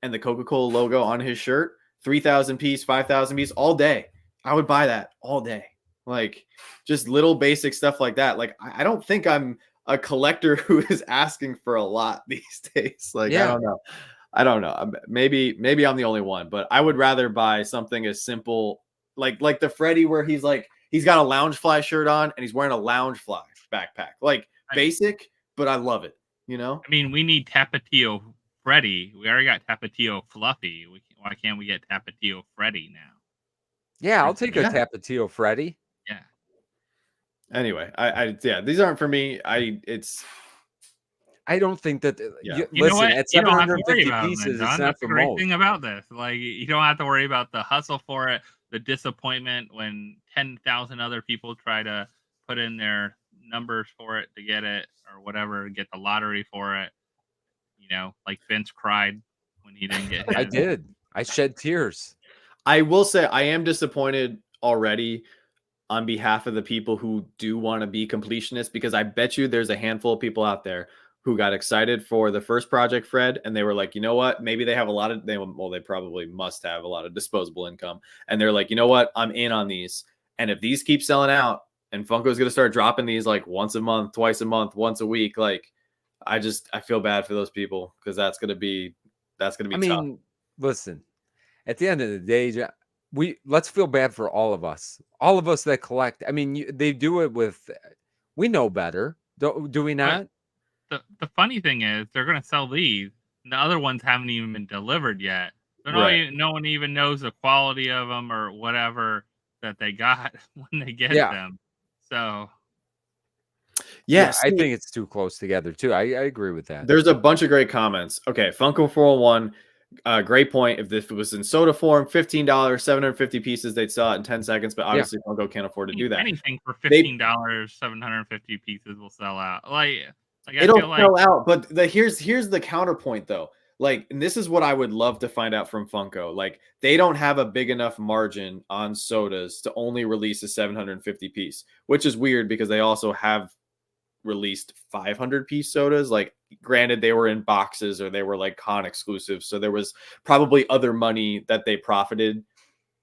and the Coca-Cola logo on his shirt, 3,000 piece, 5,000 piece, all day, I would buy that all day. Like, just little basic stuff like that. Like, I don't think I'm a collector who is asking for a lot these days. Like, I yeah. don't know. I don't know. Maybe I'm the only one, but I would rather buy something as simple, like the Freddy where he's like, he's got a Loungefly shirt on and he's wearing a Loungefly backpack. Like, basic, but I love it. You know? I mean, we need Tapatio Freddy. We already got Tapatio Fluffy. Why can't we get Tapatio Freddy now? Yeah, I'll take a Yeah. Tapatio Freddy. Yeah. Anyway, yeah, these aren't for me. I don't think that Yeah. You know listen, what? at You don't have to worry 750 about them, pieces, it's John. not That's the the great most. thing about this. Like, you don't have to worry about the hustle for it, the disappointment when 10,000 other people try to put in their numbers for it to get it or whatever, get the lottery for it. You know, like Vince cried when he didn't get his. I did. I shed tears. I will say I am disappointed already on behalf of the people who do want to be completionists, because I bet you there's a handful of people out there who got excited for the first Project Fred and they were like, you know what, maybe they have a lot of they probably must have a lot of disposable income, and they're like, you know what, I'm in on these, and if these keep selling out and Funko's going to start dropping these like once a month, twice a month, once a week, like, I feel bad for those people, because that's going to be I tough. mean, listen, at the end of the day, let's feel bad for all of us that collect. I mean, they do it with We know better. Do we not? The funny thing is, they're going to sell these. And the other ones haven't even been delivered yet. So no one even knows the quality of them or whatever that they got when they get them. So yes, I think it's too close together too. I agree with that. There's a bunch of great comments. Okay, Funko 401, great point. If this was in soda form, $15, 750 pieces, they'd sell it in 10 seconds. But obviously, Funko can't afford to do that. Anything for $15, 750 pieces will sell out. Like it'll sell out. But here's the counterpoint though. Like, and this is what I would love to find out from Funko. Like, they don't have a big enough margin on sodas to only release a 750 piece, which is weird because they also have released 500 piece sodas. Like, granted, they were in boxes or they were like con exclusives, so there was probably other money that they profited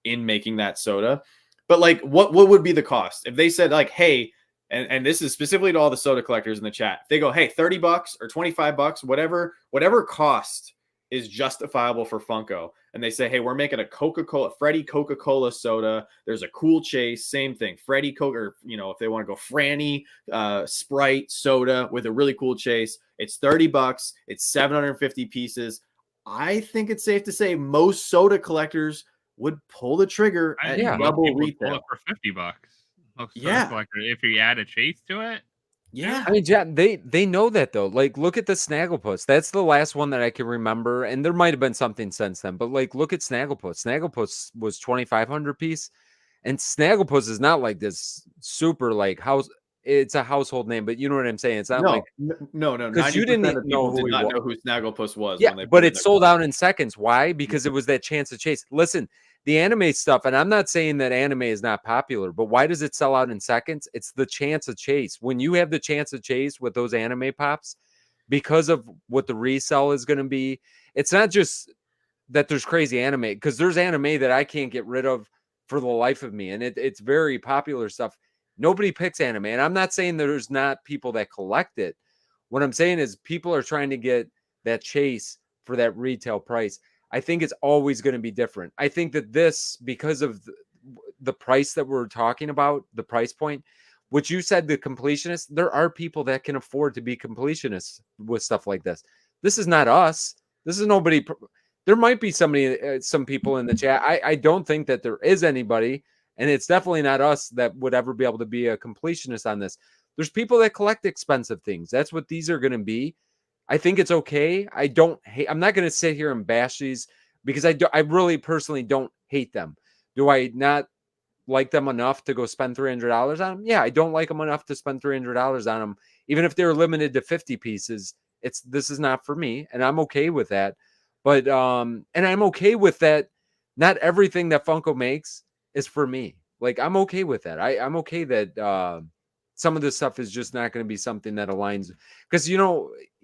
in making that soda. But like, what would be the cost if they said like, hey, and this is specifically to all the soda collectors in the chat, if they go, hey, $30 or $25, whatever cost is justifiable for Funko, and they say, hey, we're making a Freddy Coca-Cola soda. There's a cool chase, same thing. Freddy Coke, or if they want to go Franny Sprite soda with a really cool chase, it's $30. It's 750 pieces. I think it's safe to say most soda collectors would pull the trigger at double retail. Pull it for $50. Most soda collector, if you add a chase to it. Yeah. I mean, they know that though. Like, look at the Snagglepuss. That's the last one that I can remember, and there might have been something since then. But like, look at Snagglepuss. Snagglepuss was 2,500 piece, and Snagglepuss is not like this super like house. It's a household name, but you know what I'm saying. It's not no. Because you didn't know who Snagglepuss was. Yeah, but it sold out in seconds. Why? Because it was that chance to chase. Listen, the anime stuff, and I'm not saying that anime is not popular, but why does it sell out in seconds? It's the chance of chase. When you have the chance of chase with those anime pops, because of what the resell is going to be, it's not just that there's crazy anime, because there's anime that I can't get rid of for the life of me, and it's very popular stuff. Nobody picks anime, and I'm not saying there's not people that collect it. What I'm saying is people are trying to get that chase for that retail price. I think it's always going to be different. I think that this, because of the price that we're talking about, the price point, which you said, the completionists, there are people that can afford to be completionists with stuff like this. This is not us. This is nobody. There might be some people in the chat. I don't think that there is anybody, and it's definitely not us that would ever be able to be a completionist on this. There's people that collect expensive things. That's what these are going to be. I think it's okay. I'm not going to sit here and bash these because I really personally don't hate them. Do I not like them enough to go spend $300 on them? Yeah, I don't like them enough to spend $300 on them. Even if they're limited to 50 pieces, this is not for me, and I'm okay with that. But and I'm okay with that. Not everything that Funko makes is for me. Like, I'm okay with that. I'm okay that some of this stuff is just not going to be something that aligns, because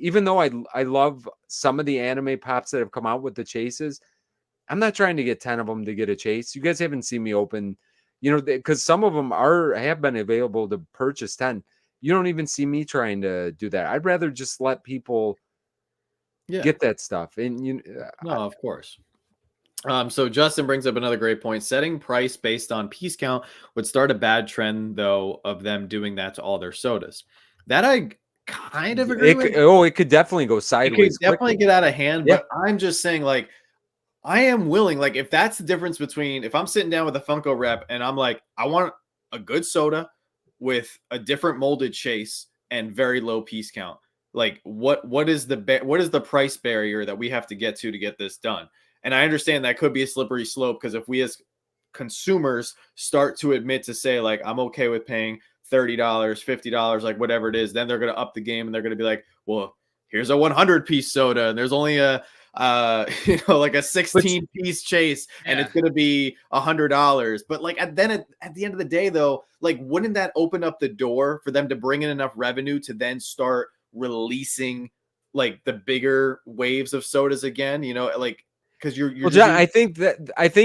even though I love some of the anime pops that have come out with the chases, I'm not trying to get 10 of them to get a chase. You guys haven't seen me open, because some of them have been available to purchase 10. You don't even see me trying to do that. I'd rather just let people get that stuff. And no, of course. So Justin brings up another great point. Setting price based on piece count would start a bad trend, though, of them doing that to all their sodas. That I kind of agree with. It could definitely go sideways. It could definitely get out of hand. Yeah. But I'm just saying, like, I am willing. Like, if that's the difference between if I'm sitting down with a Funko rep and I'm like, I want a good soda with a different molded chase and very low piece count. Like, what is the price barrier that we have to get this done? And I understand that could be a slippery slope, because if we as consumers start to admit to say, like, I'm okay with paying $30, $50, like whatever it is, then they're going to up the game and they're going to be like, well, here's a 100-piece soda and there's only a like a 16-piece chase and it's going to be $100. But like at the end of the day, though, like, wouldn't that open up the door for them to bring in enough revenue to then start releasing like the bigger waves of sodas again? Like, because you're well, John, I think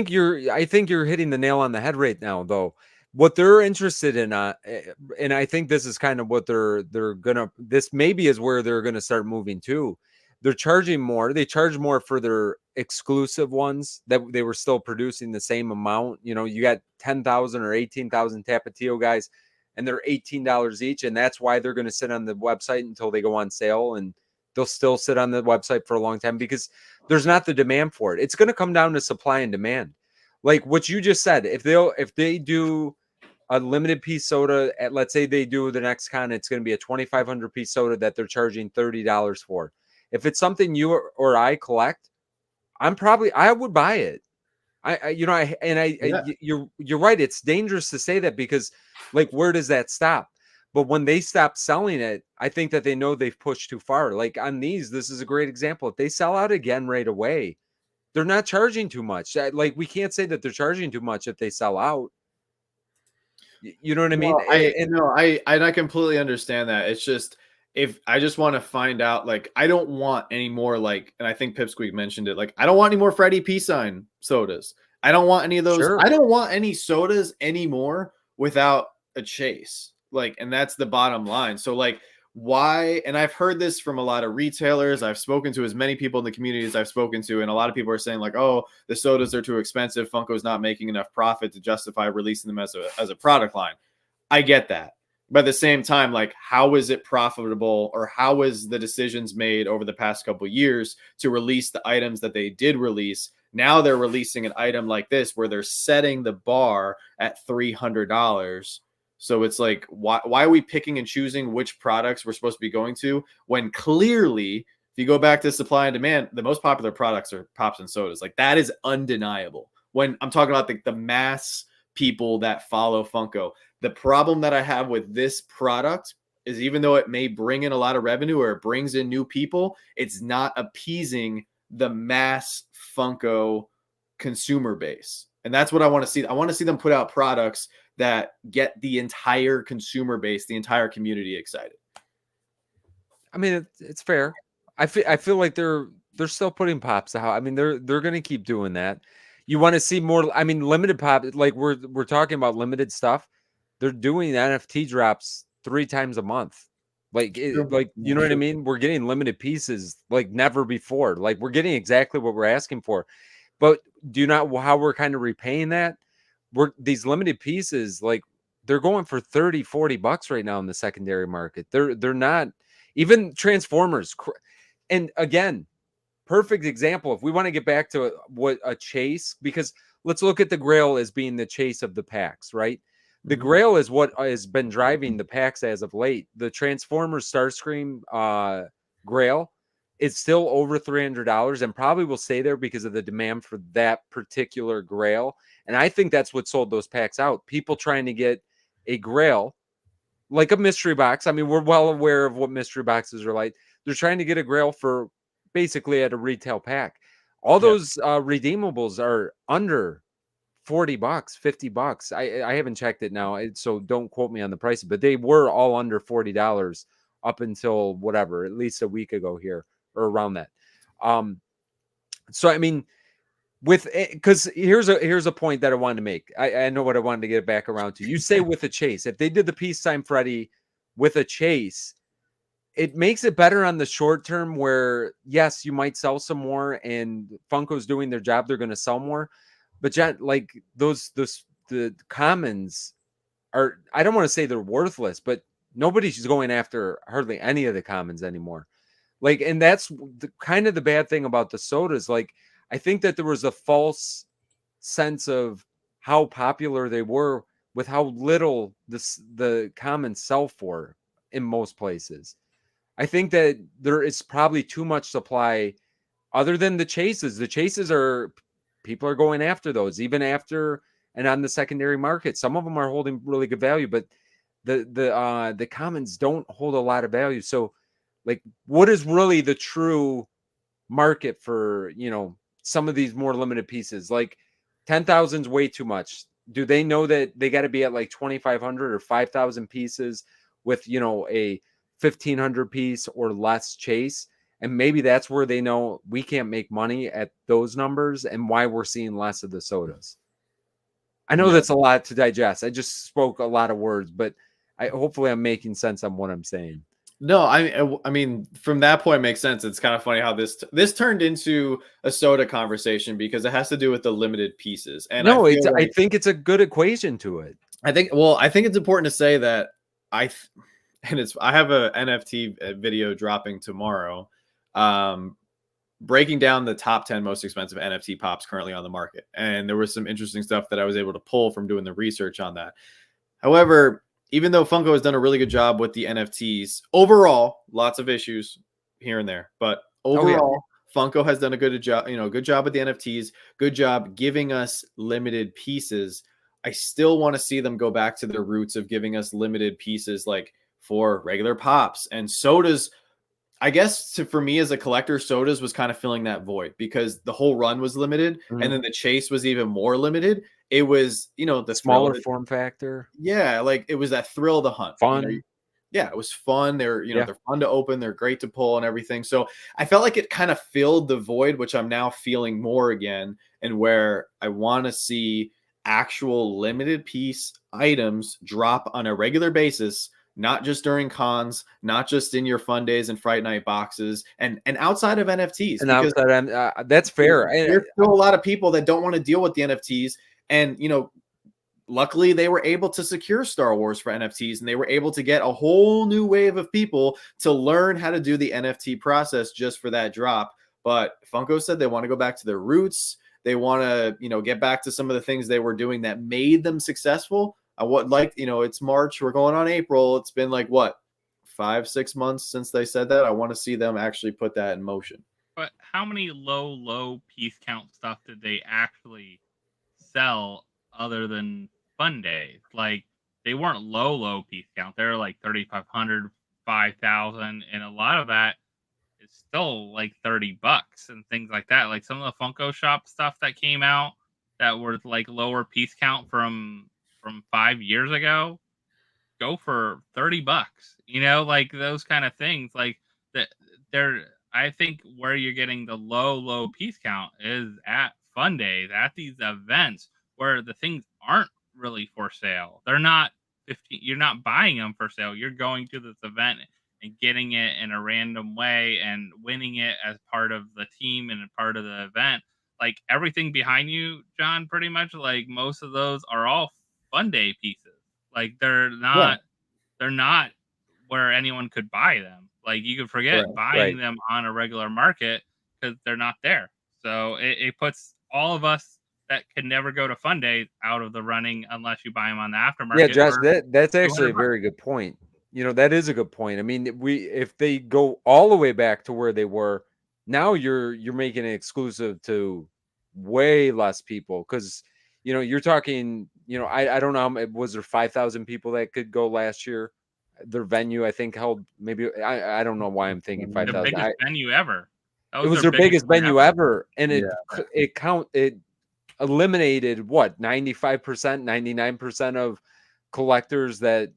you're hitting the nail on the head right now, though. What they're interested in, and I think this is kind of what they're gonna. This maybe is where they're gonna start moving to. They're charging more. They charge more for their exclusive ones that they were still producing the same amount. You got 10,000 or 18,000 Tapatio guys. and they're $18 each, and that's why they're going to sit on the website until they go on sale, and they'll still sit on the website for a long time because there's not the demand for it. It's going to come down to supply and demand. Like what you just said, if they do a limited piece soda at, let's say they do the next con, it's going to be a 2,500 piece soda that they're charging $30 for. If it's something you or I collect, I would buy it. You're right. It's dangerous to say that because, like, where does that stop? But when they stop selling it, I think that they know they've pushed too far. Like on these, this is a great example. If they sell out again right away, they're not charging too much. Like we can't say that they're charging too much if they sell out. You know what I mean? I completely understand that. It's just, if I just want to find out, like, I don't want any more, like, and I think Pipsqueak mentioned it, like, I don't want any more Freddy peace sign sodas. I don't want any of those. Sure. I don't want any sodas anymore without a chase. Like, and that's the bottom line. So, like, why? And I've heard this from a lot of retailers. I've spoken to as many people in the community as I've spoken to, and a lot of people are saying, like, oh, the sodas are too expensive. Funko's not making enough profit to justify releasing them as a product line. I get that. But at the same time, like, how is it profitable, or how is the decisions made over the past couple of years to release the items that they did release? Now they're releasing an item like this where they're setting the bar at $300. So it's like, why are we picking and choosing which products we're supposed to be going to, when clearly, if you go back to supply and demand, the most popular products are pops and sodas. Like, that is undeniable. When I'm talking about the mass people that follow Funko, the problem that I have with this product is, even though it may bring in a lot of revenue or it brings in new people, it's not appeasing the mass Funko consumer base. And that's what I want to see. I want to see them put out products that get the entire consumer base, the entire community excited. I mean, it's fair. I feel like they're still putting pops out. I mean, they're going to keep doing that. You want to see more. I mean, limited pop, like we're talking about limited stuff. They're doing NFT drops 3 times a month. Like, you know what I mean? We're getting limited pieces like never before. Like, we're getting exactly what we're asking for. But do you know how we're kind of repaying that? These limited pieces, like, they're going for $30-$40 right now in the secondary market. They're not even Transformers. And again, perfect example. If we want to get back to what a chase, because let's look at the Grail as being the chase of the packs, right? The Grail is what has been driving the packs as of late. The Transformers Starscream Grail is still over $300 and probably will stay there because of the demand for that particular Grail. And I think that's what sold those packs out. People trying to get a Grail, like a mystery box. I mean, we're well aware of what mystery boxes are like. They're trying to get a Grail for basically at a retail pack. All those redeemables are under $40, $50. I haven't checked it now, so don't quote me on the price, but they were all under $40 up until whatever, at least a week ago here or around that. So I mean, because here's a point that I wanted to make. I know what I wanted to get back around to. You say with a chase, if they did the peacetime Freddy with a chase, it makes it better on the short term, where yes, you might sell some more, and Funko's doing their job, they're going to sell more. But like the commons are, I don't want to say they're worthless, but nobody's going after hardly any of the commons anymore. Like, and that's kind of the bad thing about the sodas. Like, I think that there was a false sense of how popular they were with how little the commons sell for in most places. I think that there is probably too much supply other than the chases. The chases are, people are going after those, even after and on the secondary market. Some of them are holding really good value, but the commons don't hold a lot of value. So, like, what is really the true market for, some of these more limited pieces? Like 10,000 is way too much. Do they know that they got to be at like 2,500 or 5,000 pieces with, a 1,500 piece or less chase? And maybe that's where they know we can't make money at those numbers, and why we're seeing less of the sodas. I know that's a lot to digest. I just spoke a lot of words, but hopefully I'm making sense on what I'm saying. No, I mean, from that point, it makes sense. It's kind of funny how this turned into a soda conversation because it has to do with the limited pieces. And no, I think it's a good equation to it. I think it's important to say that I have a NFT video dropping tomorrow, breaking down the top 10 most expensive NFT pops currently on the market. And there was some interesting stuff that I was able to pull from doing the research on that. However, even though Funko has done a really good job with the NFTs, overall, lots of issues here and there, but overall, Funko has done a good job, good job with the NFTs, good job giving us limited pieces. I still want to see them go back to their roots of giving us limited pieces like for regular pops and sodas. I guess for me as a collector, sodas was kind of filling that void because the whole run was limited, and then the chase was even more limited. It was, the smaller form factor. Yeah, like it was that thrill of the hunt. Fun. Yeah, it was fun. They're, Yeah. they're fun to open. They're great to pull and everything. So I felt like it kind of filled the void, which I'm now feeling more again, and where I want to see actual limited piece items drop on a regular basis, not just during cons, not just in your fun days and Fright Night boxes, and outside of NFTs. And outside, that's fair. There's still a lot of people that don't want to deal with the NFTs, and luckily they were able to secure Star Wars for NFTs, and they were able to get a whole new wave of people to learn how to do the NFT process just for that drop. But Funko said they want to go back to their roots. They want to, get back to some of the things they were doing that made them successful. It's March, we're going on April. It's been like what, 5-6 months since they said that. I want to see them actually put that in motion. But how many low piece count stuff did they actually sell other than fun days? Like, they weren't low piece count. They're like 3,500, 5,000, and a lot of that is still like $30 and things like that. Like some of the Funko Shop stuff that came out that were like lower piece count from 5 years ago go for $30. Like those kind of things. Like that, I think where you're getting the low piece count is at fun days, at these events where the things aren't really for sale. They're not 15. You're not buying them for sale. You're going to this event and getting it in a random way and winning it as part of the team and a part of the event. Like everything behind you, John, pretty much like most of those are all fun day pieces. Like they're not where anyone could buy them. Like you could forget buying them on a regular market because they're not there. So it puts all of us that could never go to fun days out of the running unless you buy them on the aftermarket. Yeah, Josh, that's actually a very good point. That is a good point. I mean, if they go all the way back to where they were, now you're making it exclusive to way less people because you're talking. I don't know. Was there 5,000 people that could go last year? Their venue, I think, held maybe. I don't know why I'm thinking 5,000. The biggest venue ever. It was their biggest venue ever, and it eliminated what 95%, 99% of collectors that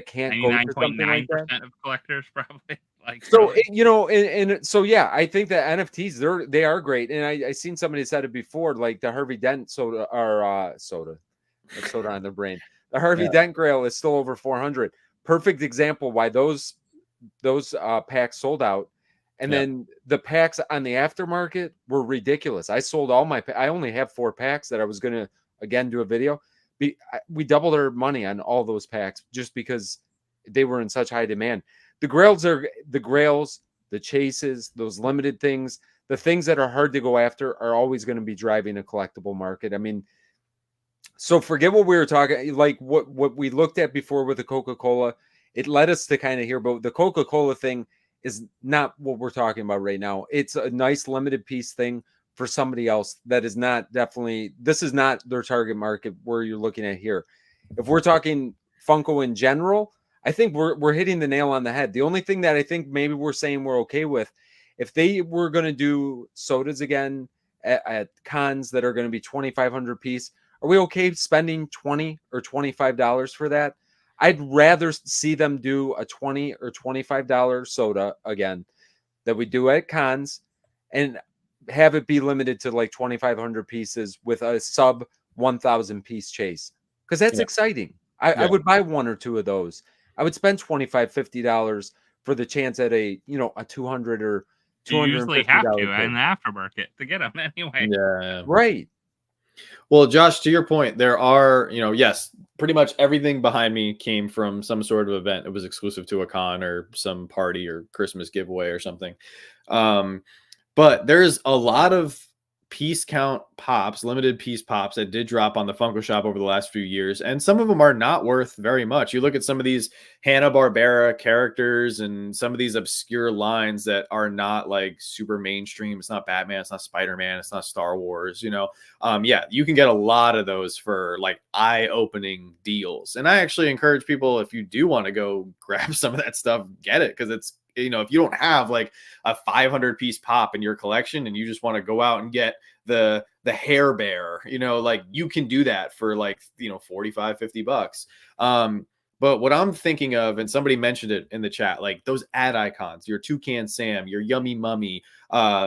can't go to something like that. Of collectors probably. So and so yeah, I think that NFTs they are great, and I seen somebody said it before, like the Harvey Dent soda on the brain. The Harvey Dent Grail is still over 400. Perfect example why those packs sold out. And then the packs on the aftermarket were ridiculous. I sold all I only have 4 packs that I was going to, again, do a video. We doubled our money on all those packs just because they were in such high demand. The grails, the chases, those limited things, the things that are hard to go after are always going to be driving a collectible market. I mean, so forget what we were talking, like what we looked at before with the Coca-Cola. It led us to kind of hear about the Coca-Cola thing. Is not what we're talking about right now. It's a nice limited piece thing for somebody else that is not this is not their target market where you're looking at here. If we're talking Funko in general, I think we're hitting the nail on the head. The only thing that I think maybe we're saying we're okay with, if they were going to do sodas again at cons that are going to be 2,500 piece, are we okay spending $20 or $25 for that? I'd rather see them do a $20 or $25 soda again that we do at cons and have it be limited to like 2,500 pieces with a sub 1,000 piece chase. Because that's exciting. I would buy 1 or 2 of those. I would spend $25, $50 for the chance at a 200 or $250. You usually have to in the aftermarket to get them anyway. Yeah. Right. Well, Josh, to your point, there are, yes, pretty much everything behind me came from some sort of event. It was exclusive to a con or some party or Christmas giveaway or something. Um, but there's a lot of piece count pops, limited piece pops that did drop on the Funko Shop over the last few years. And some of them are not worth very much. You look at some of these Hanna-Barbera characters and some of these obscure lines that are not like super mainstream. It's not Batman, it's not Spider-Man, it's not Star Wars, yeah, you can get a lot of those for like eye-opening deals. And I actually encourage people, if you do want to go grab some of that stuff, get it, because it's, if you don't have like a 500 piece pop in your collection and you just want to go out and get the hair bear, like you can do that for like, 45, $50. But what I'm thinking of, and somebody mentioned it in the chat, like those ad icons, your Toucan Sam, your Yummy Mummy,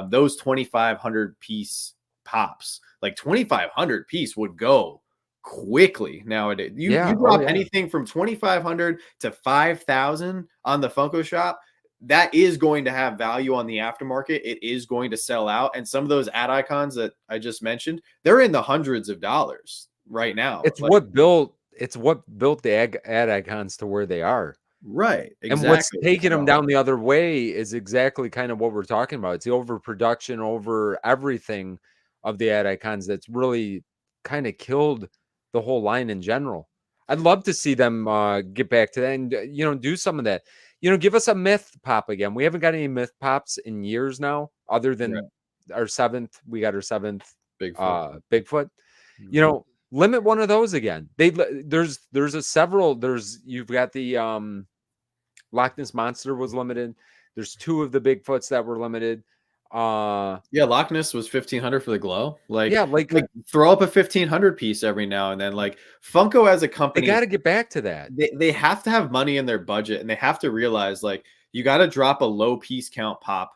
those 2,500 piece pops, like 2,500 piece would go quickly nowadays. You drop anything from 2,500 to 5,000 on the Funko Shop, that is going to have value on the aftermarket. It is going to sell out. And some of those ad icons that I just mentioned, they're in the hundreds of dollars right now. It's what built the ad icons to where they are. Right. Exactly. And what's taking them down the other way is exactly kind of what we're talking about. It's the overproduction over everything of the ad icons that's really kind of killed the whole line in general. I'd love to see them get back to that and, do some of that. Give us a myth pop again. We haven't got any myth pops in years now, other than our seventh. We got our seventh Bigfoot. Mm-hmm. Limit one of those again. There's you've got the Loch Ness Monster was limited. There's 2 of the Bigfoots that were limited. Loch Ness was 1,500 for the glow. Like throw up a 1,500 piece every now and then. Like Funko as a company, they got to get back to that. They have to have money in their budget, and they have to realize like you got to drop a low piece count pop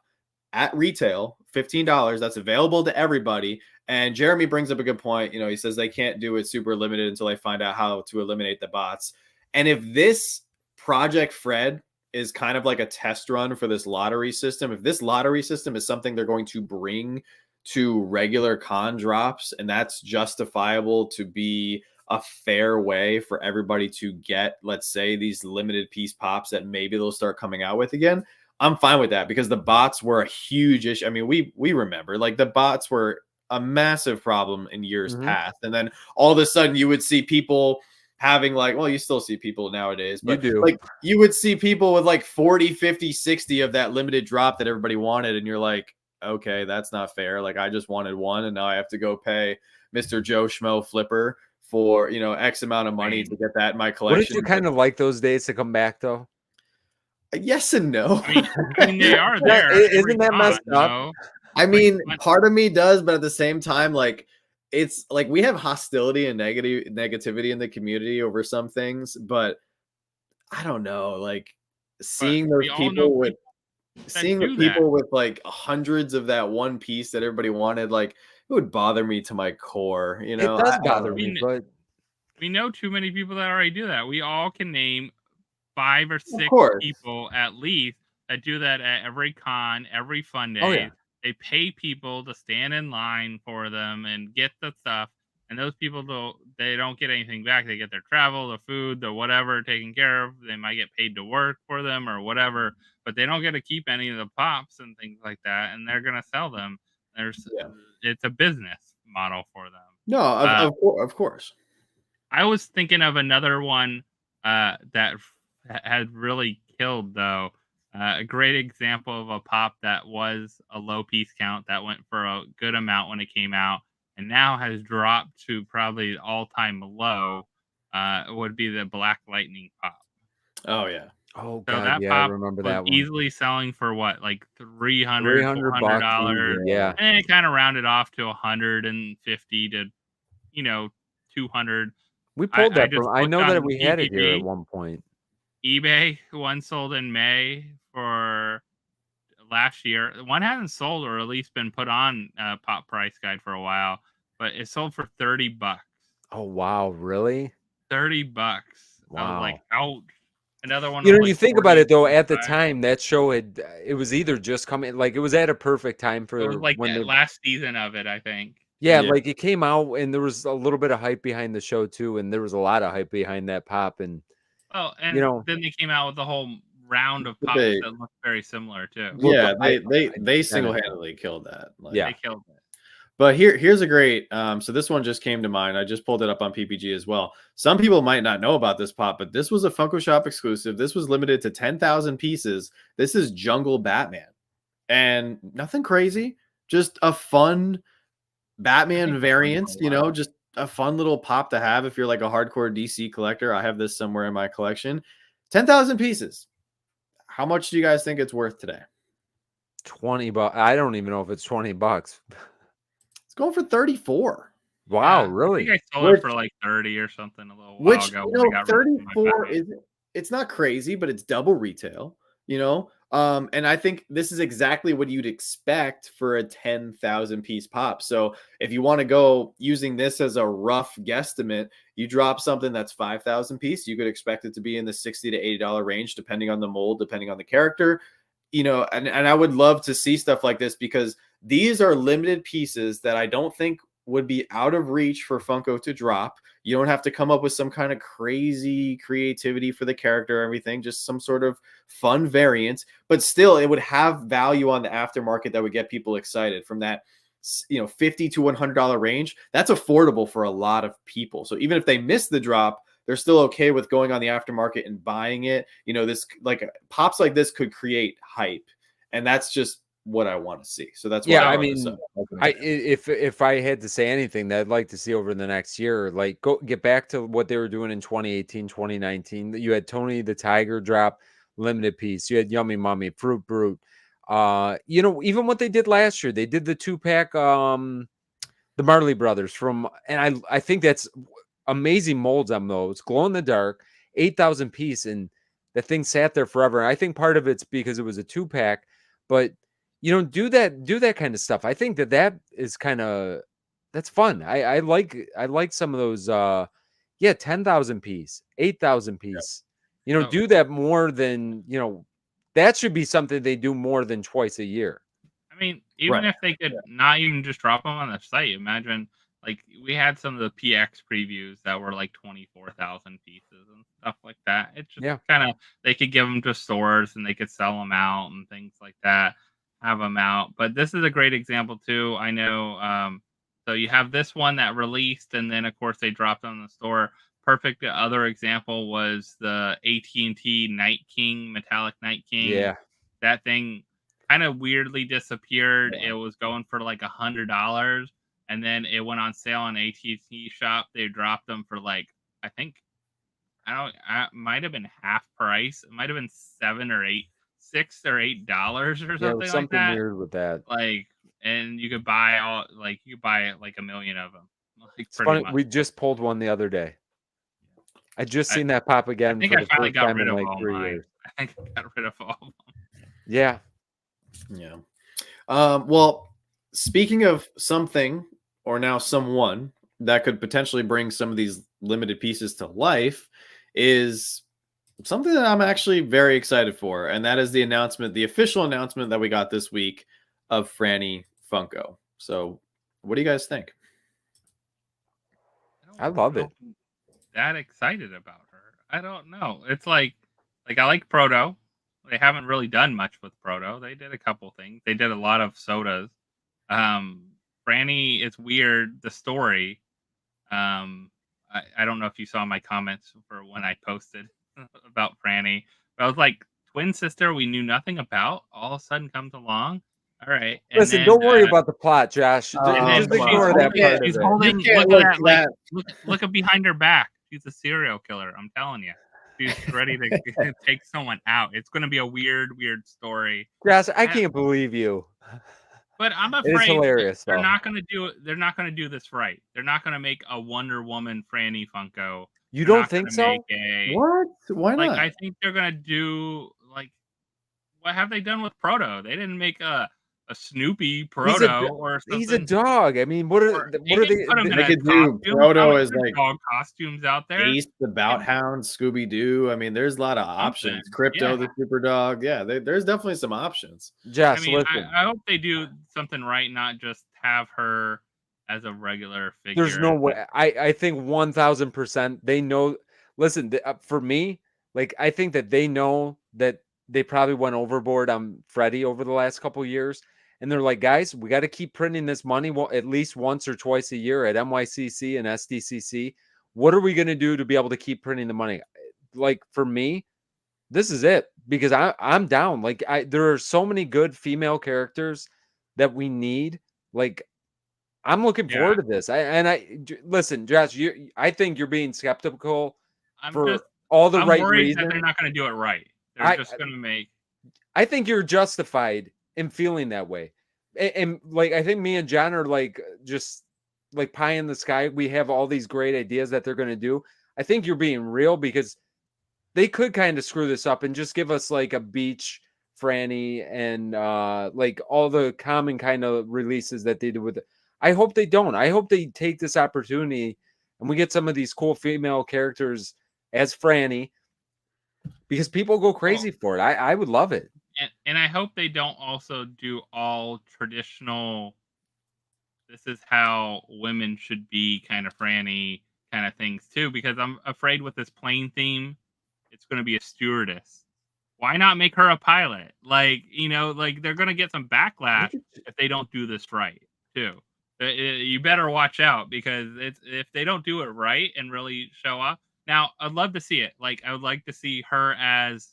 at retail, $15. That's available to everybody. And Jeremy brings up a good point. He says they can't do it super limited until they find out how to eliminate the bots. And if this Project Fred is kind of like a test run for this lottery system, if this lottery system is something they're going to bring to regular con drops, and that's justifiable to be a fair way for everybody to get, let's say, these limited piece pops that maybe they'll start coming out with again, I'm fine with that, because the bots were a huge issue. I mean, we remember like the bots were a massive problem in years past. And then all of a sudden you would see people having like, well, you still see people nowadays, but like you would see people with like 40, 50, 60 of that limited drop that everybody wanted. And you're like, okay, that's not fair. Like I just wanted one, and now I have to go pay Mr. Joe Schmo Flipper for, X amount of money to get that in my collection. What did you kind of like those days to come back though? Yes and no. I mean they are there. Isn't that messed up? I mean, part of me does, but at the same time, like, it's like we have hostility and negativity in the community over some things, but I don't know, like seeing those people with like hundreds of that one piece that everybody wanted, like it would bother me to my core. It does bother me, but we know too many people that already do that. We all can name 5 or 6 people at least that do that at every con, every fun day. Oh, yeah. They pay people to stand in line for them and get the stuff. And those people don't get anything back. They get their travel, the food, the whatever taken care of. They might get paid to work for them or whatever, but they don't get to keep any of the pops and things like that. And they're going to sell them. It's a business model for them. No, of course. I was thinking of another one that had really killed though. A great example of a pop that was a low piece count that went for a good amount when it came out and now has dropped to probably all-time low would be the Black Lightning pop. Oh, yeah. Oh, God, that pop I remember that one. Easily selling for what, like $300, $400. Yeah. And it kind of rounded off to 150 to, 200. We pulled that from, I know that we had it here at one point. eBay, one sold in May for last year. One hasn't sold or at least been put on Pop Price Guide for a while, but it sold for $30. Oh wow, really? $30. Wow. I was like, ouch. Another one. You think about it though, at the time that show it was either just coming, like it was at a perfect time for it was like when the last season of it, I think. Yeah, Yeah. like it came out and there was a little bit of hype behind the show too, and there was a lot of hype behind that pop. And Well, you and know, then they came out with the whole round of pops They, that look very similar too. look, yeah, I they identical. single-handedly killed that. Like, Yeah. They killed it. but here's a great so this one just came to mind. I just pulled it up on PPG as well. Some people might not know about this pop, but this was a Funko Shop exclusive. This was limited to 10,000 pieces. This is Jungle Batman. And nothing crazy, just a fun Batman variant, you know, just a fun little pop to have if you're like a hardcore DC collector. I have this somewhere in my collection. 10,000 pieces. How much do you guys think it's worth today? $20. I don't even know if it's $20. It's going for 34. Wow, Yeah, really? I think I sold it for like 30 or something a little while Which, ago. you When I know, got rid of my 34 Batman. is, it's not crazy, but it's double retail, you know? And I think this is exactly what you'd expect for a 10,000 piece pop. So if you want to go using this as a rough guesstimate, you drop something that's 5,000 piece, you could expect it to be in the $60 to $80 range, depending on the mold, depending on the character, you know, and I would love to see stuff like this because these are limited pieces that I don't think would be out of reach for Funko to drop. You don't have to come up with some kind of crazy creativity for the character or everything, just some sort of fun variant, but still it would have value on the aftermarket that would get people excited from that, you know, $50 to $100 range. That's affordable for a lot of people. So even if they miss the drop, they're still okay with going on the aftermarket and buying it. You know, this like pops like this could create hype, and that's just what I want to see. So that's why Yeah, I I brought this mean, up. if I had to say anything that I'd like to see over the next year, like get back to what they were doing in 2018, 2019. You had Tony the Tiger drop limited piece. You had Yummy Mummy, Fruit Brute. You know, even what they did last year, they did the 2-pack the Marley Brothers from, and I think that's amazing molds on those, glow in the dark, 8,000 piece, and the thing sat there forever. And I think part of it's because it was a 2-pack, but you know, do that kind of stuff. I think that is kind of, that's fun. I like some of those 10,000 piece, 8,000 piece. You know, So- do that more than, you know, that should be something they do more than twice a year. I mean, even if they could not even just drop them on the site, imagine like we had some of the PX previews that were like 24,000 pieces and stuff like that. It's just kind of, they could give them to stores and they could sell them out and things like that, have them out. But this is a great example too. I know. So you have this one that released, and then of course they dropped on the store. Perfect other example was the AT&T Night King, Metallic Night King. Yeah. That thing kind of weirdly disappeared. It was going for like $100, and then it went on sale on AT&T shop. They dropped them for like, I think, I might have been half price. It might have been $6 or $8 or something like that. Weird with that. Like, and you could buy like a million of them. Like, it's funny. We just pulled one the other day. I just seen that pop again. I think for I the finally first got time rid in of like all 3 mine. years. I think I got rid of all of them. Yeah. Yeah. Well, speaking of something or now someone that could potentially bring some of these limited pieces to life is something that I'm actually very excited for. And that is the announcement, the official announcement that we got this week of Franny Funko. So what do you guys think? I love it. That excited about her. I don't know. It's like I like Proto. They haven't really done much with Proto. They did a couple things. They did a lot of sodas. Franny, it's weird, the story. I don't know if you saw my comments for when I posted about Franny. But I was like, twin sister we knew nothing about, all of a sudden comes along. All right. And Listen, then, don't worry about the plot, Josh. and Just then ignore that part of she's it. holding, You can't look at look that, at like, look at behind her back. She's a serial killer. I'm telling you. She's ready to take someone out. It's going to be a weird story. Josh, I can't believe you. But I'm It is afraid hilarious, they're though. not going to do it. They're not going to do this right. They're not going to make a Wonder Woman Franny Funko. You They're don't not think gonna so? make What? Why like, not? I think they're going to do like, what have they done with Proto? They didn't make a Snoopy Proto or something. He's a dog. I mean, what are they? Put him in They a could do costume. Proto as There's like dog costumes out there. Ace the Bout Hound, Scooby Doo. I mean, there's a lot of options. Crypto the Super Dog. Yeah, there's definitely some options. Josh, I mean, listen. I hope they do something right, not just have her as a regular figure. There's no way. I think 1000% they know. Listen, for me, like I think that they know that they probably went overboard on Freddy over the last couple years, and they're like, guys, we got to keep printing this money at least once or twice a year at NYCC and SDCC. What are we going to do to be able to keep printing the money? Like for me, this is it, because I'm down. Like there are so many good female characters that we need. Like I'm looking forward to this. Listen, Josh, I think you're being skeptical for all the I'm right worried reasons. that they're not going to do it right. They're just going to make. I think you're justified in feeling that way, and like I think me and John are like just like pie in the sky. We have all these great ideas that they're going to do. I think you're being real, because they could kind of screw this up and just give us like a beach Franny and like all the common kind of releases that they do with it. I hope they don't. I hope they take this opportunity and we get some of these cool female characters as Franny, because people go crazy for it. I would love it. And I hope they don't also do all traditional, this is how women should be kind of Franny kind of things too, because I'm afraid with this plane theme, it's going to be a stewardess. Why not make her a pilot? Like, you know, like they're going to get some backlash if they don't do this right too. You better watch out, because if they don't do it right and really show up. Now, I'd love to see it. Like, I would like to see her as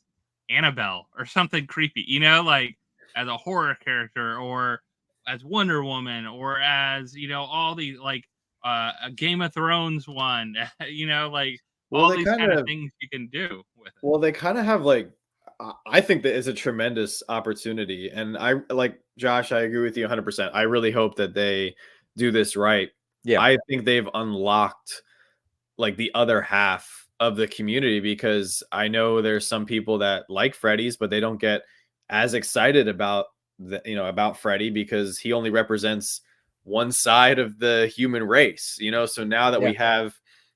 Annabelle or something creepy, you know, like as a horror character, or as Wonder Woman, or as, you know, all these like a Game of Thrones one, you know, like all these kind of things you can do with it. Well, they kind of have like, I think that is a tremendous opportunity. And I like Josh, I agree with you 100%. I really hope that they do this right. Yeah. I think they've unlocked like the other half of the community, because I know there's some people that like Freddy's, but they don't get as excited about about Freddy, because he only represents one side of the human race, so now that we have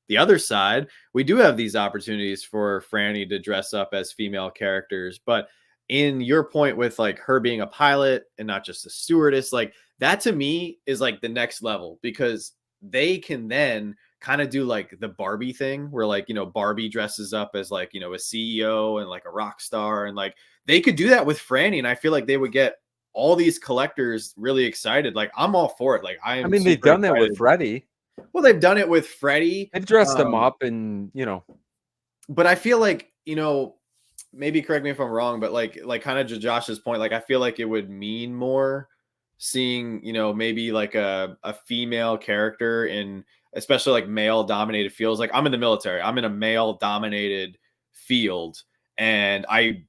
the other side, we do have these opportunities for Franny to dress up as female characters. But in your point with like her being a pilot and not just a stewardess, like that to me is like the next level, because they can then kind of do like the Barbie thing where like, Barbie dresses up as like, a CEO and like a rock star, and like they could do that with Franny. And I feel like they would get all these collectors really excited. Like I'm all for it. Like I mean, they've done that with Freddy. Well, they've done it with Freddy. They've dressed him up and, But I feel like, maybe correct me if I'm wrong, but like kind of Josh's point, like I feel like it would mean more seeing, maybe like a female character in, especially like male dominated fields. Like I'm in the military, I'm in a male dominated field. And I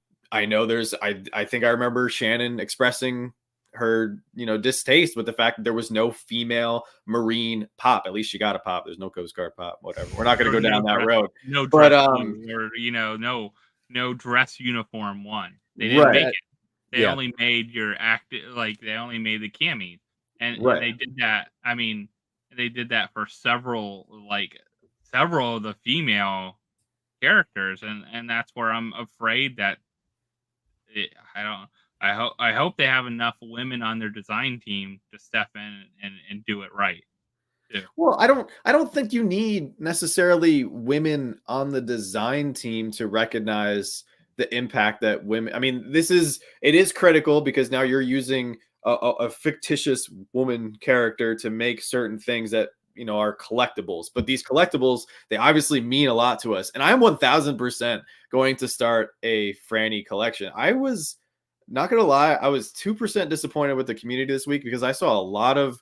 know I think I remember Shannon expressing her, distaste with the fact that there was no female Marine pop. At least she got a pop. There's no Coast Guard pop, whatever. We're not going to go down that road. No dress, or, no dress uniform one. They didn't make it. They only made your they only made the camis. And they did that. I mean, they did that for several of the female characters. And that's where I'm afraid that I hope they have enough women on their design team to step in and do it right. Too. Well, I don't think you need necessarily women on the design team to recognize the impact that women. I mean, it is critical, because now you're using a fictitious woman character to make certain things that are collectibles. But these collectibles, they obviously mean a lot to us. And I'm 1000% going to start a Franny collection. I was not gonna lie, I was 2% disappointed with the community this week, because I saw a lot of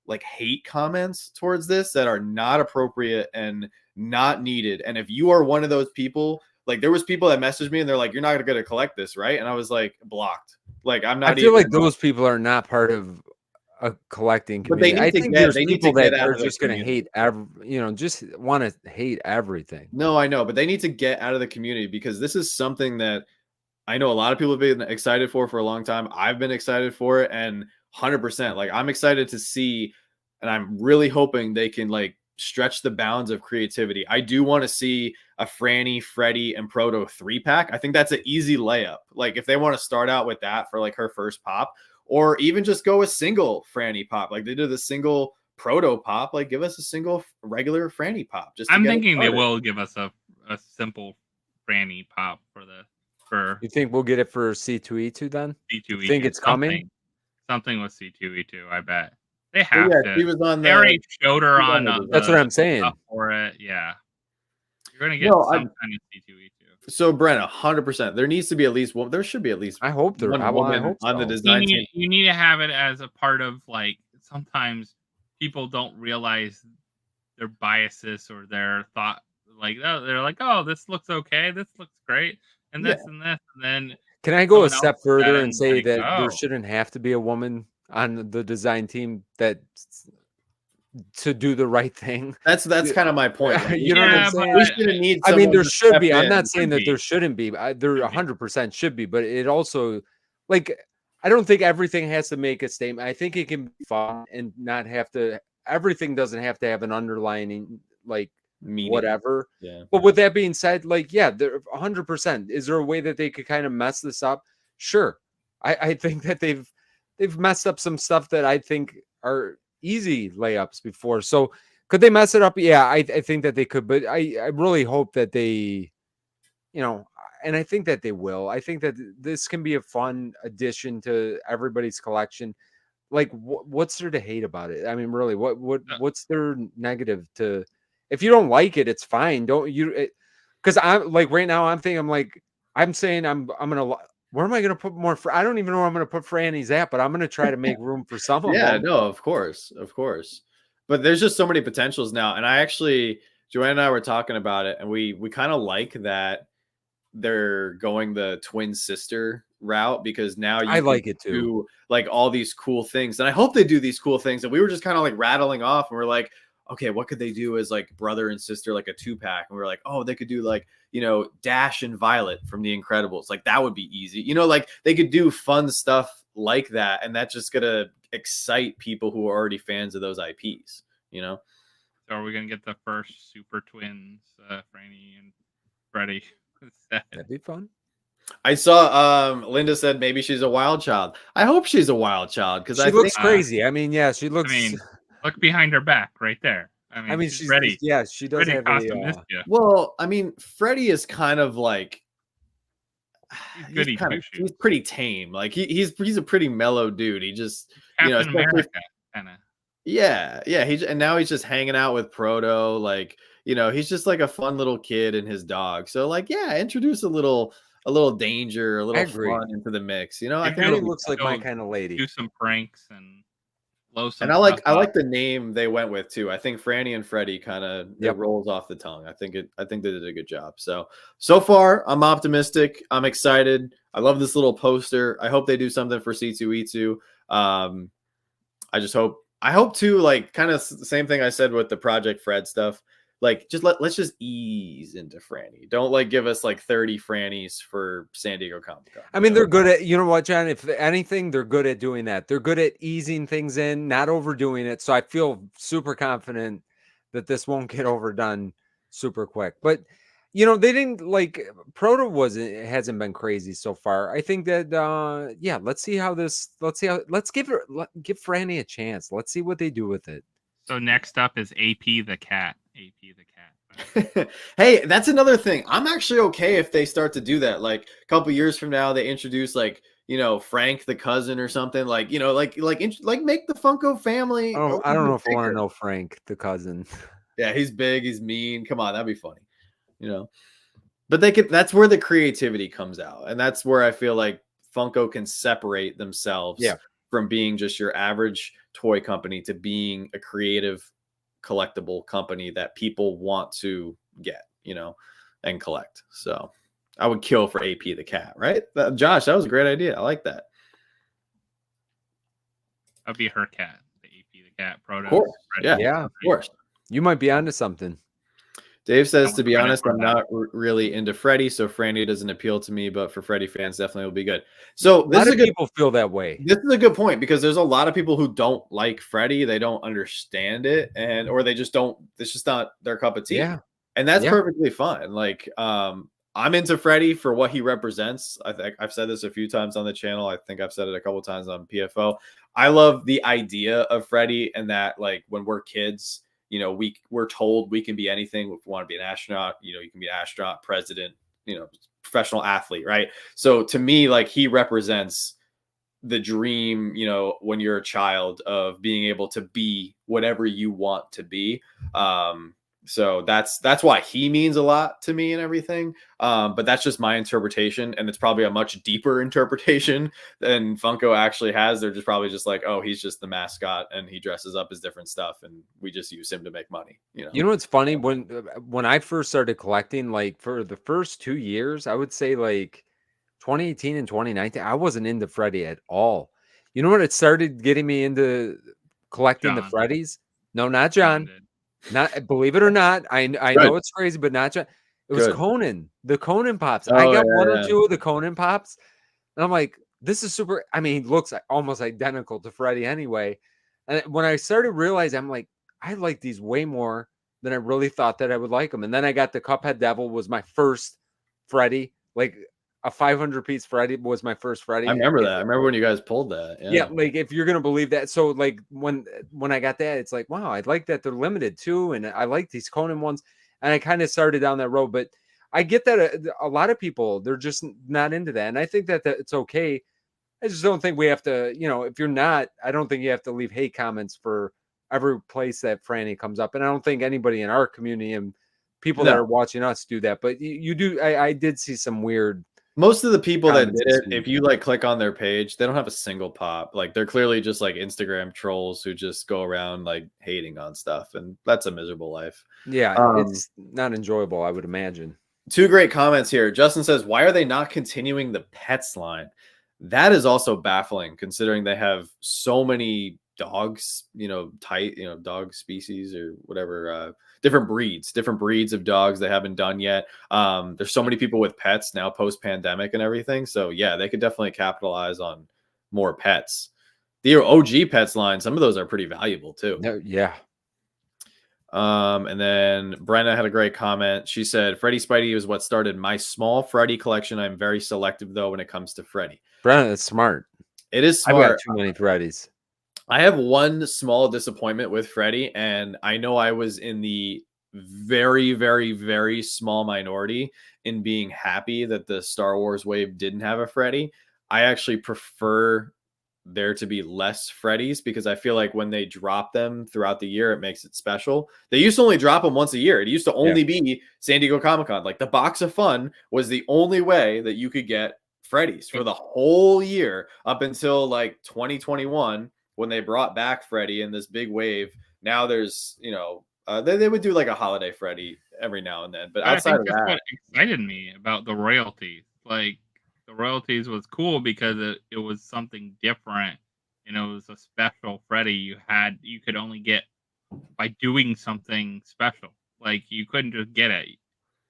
like hate comments towards this that are not appropriate and not needed. And if you are one of those people, like there was people that messaged me and they're like, you're not going to collect this, right? And I was like, blocked. Like I'm not. I feel like those people are not part of a collecting community. But I think there's people that are just going to hate just want to hate everything. No, I know, but they need to get out of the community, because this is something that I know a lot of people have been excited for a long time. I've been excited for it, and 100%. Like I'm excited to see, and I'm really hoping they can like stretch the bounds of creativity. I do want to see a Franny, Freddy, and Proto 3-pack. I think that's an easy layup. Like if they want to start out with that for like her first pop, or even just go a single Franny pop, like they did the single proto pop. Like, give us a single regular Franny pop. Just to I'm get it thinking they started. will give us a simple Franny pop for You think we'll get it for C2E2 then? You C2E2. think it's coming? Something with C2E2. I bet they Well, have yeah, to. she was on They the. already showed her she was on on the That's what I'm saying. stuff for it. Yeah, you're gonna get No, some kind of C2E2. So Brent, 100%. There needs to be at least one. There should be at least I hope there. one I woman hope on the so. design team. You need to have it as a part of, like, sometimes people don't realize their biases or their thought. Like, oh, they're like, oh, this looks okay, this looks great, and this and this, and then Can I go a someone else step looks at further it and say like, that there oh, shouldn't have to be a woman on the design team that to do the right thing? That's kind of my point. Like, You know what I'm yeah, saying? we shouldn't need. I mean, someone there to should step be. I'm in. not saying that be. there shouldn't be. There Should be. 100% should be, but it also, like, I don't think everything has to make a statement. I think it can be fun and not have to. Everything doesn't have to have an underlining, like, Meaning. whatever. Yeah. But with that being said, like, yeah, there 100%. Is there a way that they could kind of mess this up? Sure. I think that they've messed up some stuff that I think are easy layups before. So could they mess it up? Yeah, I think that they could, but I really hope that they, you know, and I think that they will. I think that this can be a fun addition to everybody's collection. Like, what's there to hate about it? I mean, really, what's there negative to? If you don't like it, it's fine. Don't you? Because I'm like right now, I'm saying I'm gonna. Where am I gonna put more? I don't even know where I'm gonna put Franny's at, but I'm gonna try to make room for some of Yeah, them. no, of course. But there's just so many potentials now, and I actually, Joanne and I were talking about it, and we kind of like that they're going the twin sister route, because now you I can like it too. do like all these cool things, and I hope they do these cool things. And we were just kind of like rattling off, and we're like, okay, what could they do as like brother and sister, like a 2-pack? And we are like, oh, they could do like, you know, Dash and Violet from The Incredibles. Like, that would be easy. You know, like they could do fun stuff like that, and that's just gonna excite people who are already fans of those IPs, you know. so are we gonna get the first super twins, Franny and Freddy? That'd be fun. I saw Linda said maybe she's a wild child. I hope she's a wild child, because She looks crazy. I mean, yeah, she looks. I mean, look behind her back, right there. I mean she's ready. Yeah, she does Freddy have costume a. missed you. Well, I mean, Freddy is kind of like he's pretty tame. Like he's a pretty mellow dude. He just Captain America kind of. Yeah. And now he's just hanging out with Proto. Like, you know, he's just like a fun little kid and his dog. So like, yeah, introduce a little danger, a little fun into the mix. You know, I think Franny looks like my kind of lady. Do some pranks and blow some. And I like the name they went with too. I think Franny and Freddy kind of it rolls off the tongue. I think they did a good job. So far, I'm optimistic. I'm excited. I love this little poster. I hope they do something for C2E2. I hope too, like, kind of the same thing I said with the Project Fred stuff. Like, let's just ease into Franny. Don't like give us like 30 Frannies for San Diego Comic-Con. I mean, they're good at, you know what, John? If anything, they're good at doing that. They're good at easing things in, not overdoing it. So I feel super confident that this won't get overdone super quick. But, you know, they didn't like Proto hasn't been crazy so far. I think that let's give Franny a chance. Let's see what they do with it. So next up is AP the cat. Hey, that's another thing. I'm actually okay if they start to do that. Like a couple years from now, they introduce like, you know, Frank the cousin or something. Like, you know, like make the Funko family. Oh, I don't know if I want to know Frank the cousin. Yeah, he's big, he's mean. Come on, that'd be funny. You know, but that's where the creativity comes out, and that's where I feel like Funko can separate themselves from being just your average toy company to being a creative collectible company that people want to get, you know, and collect. So I would kill for AP the cat, right? Josh, that was a great idea. I like that. That'd be her cat, the AP the cat. Proto. Of course. Yeah, of course. You might be onto something. Dave says, to be honest, I'm not really into Freddy, so Franny doesn't appeal to me, but for Freddy fans, definitely will be good. So a lot of people feel that way. This is a good point, because there's a lot of people who don't like Freddy. They don't understand it, or they just don't, it's just not their cup of tea. Yeah. And that's perfectly fine. Like, I'm into Freddy for what he represents. I think I've said this a few times on the channel. I think I've said it a couple times on PFO. I love the idea of Freddy, and that like when we're kids, you know, we're told we can be anything. If we want to be an astronaut, you know, you can be an astronaut, president, you know, professional athlete, right? So to me, like he represents the dream, you know, when you're a child of being able to be whatever you want to be. So that's why he means a lot to me and everything. But that's just my interpretation, and it's probably a much deeper interpretation than Funko actually has. They're just probably just like, oh, he's just the mascot and he dresses up as different stuff, and we just use him to make money. You know what's funny? When I first started collecting, like for the first 2 years, I would say like 2018 and 2019, I wasn't into Freddy at all. You know what? It started getting me into collecting the John. Freddies. No, not John. did. Not believe it or not. I know it's crazy, but not John. It was Good. Conan. The Conan pops. Oh, I got yeah, one yeah. or two of the Conan pops, and I'm like, this is super. I mean, he looks almost identical to Freddy anyway. And when I started realizing, I'm like, I like these way more than I really thought that I would like them. And then I got the Cuphead Devil was my first Freddy, like a 500 piece Freddy was my first Freddy. I remember that. I remember when you guys pulled that. Yeah, like if you're gonna believe that. So like when I got that, it's like, wow, I like that they're limited too, and I like these Conan ones, and I kind of started down that road. But I get that a lot of people, they're just not into that, and I think that it's okay. I just don't think we have to, you know, if you're not, I don't think you have to leave hate comments for every place that Franny comes up, and I don't think anybody in our community and people that are watching us do that. But you do. I did see some weird. Most of the people that comments did it, and if you like click on their page, they don't have a single pop. Like they're clearly just like Instagram trolls who just go around like hating on stuff, and that's a miserable life. Yeah, it's not enjoyable, I would imagine. Two great comments here. Justin says, "Why are they not continuing the pets line?" That is also baffling, considering they have so many dogs, you know, dog species or whatever, different breeds of dogs they haven't done yet. There's so many people with pets now post pandemic and everything. So yeah, they could definitely capitalize on more pets. The OG pets line, some of those are pretty valuable too. No, yeah. And then Brenna had a great comment. She said, Freddy Spidey is what started my small Freddy collection. I'm very selective though when it comes to Freddy. Brenna, that's smart. It is I've smart. got too many Freddys. I have one small disappointment with Freddy, and I know I was in the very, very, very small minority in being happy that the Star Wars wave didn't have a Freddy. I actually prefer there to be less Freddys because I feel like when they drop them throughout the year, it makes it special. They used to only drop them once a year. It used to only be San Diego Comic-Con. Like the box of fun was the only way that you could get Freddys for the whole year up until like 2021 when they brought back Freddy in this big wave. Now there's, you know, they would do like a holiday Freddy every now and then. But outside of that, what excited me about the royalties. Like the royalties was cool because it was something different and it was a special Freddy you could only get by doing something special. Like you couldn't just get it.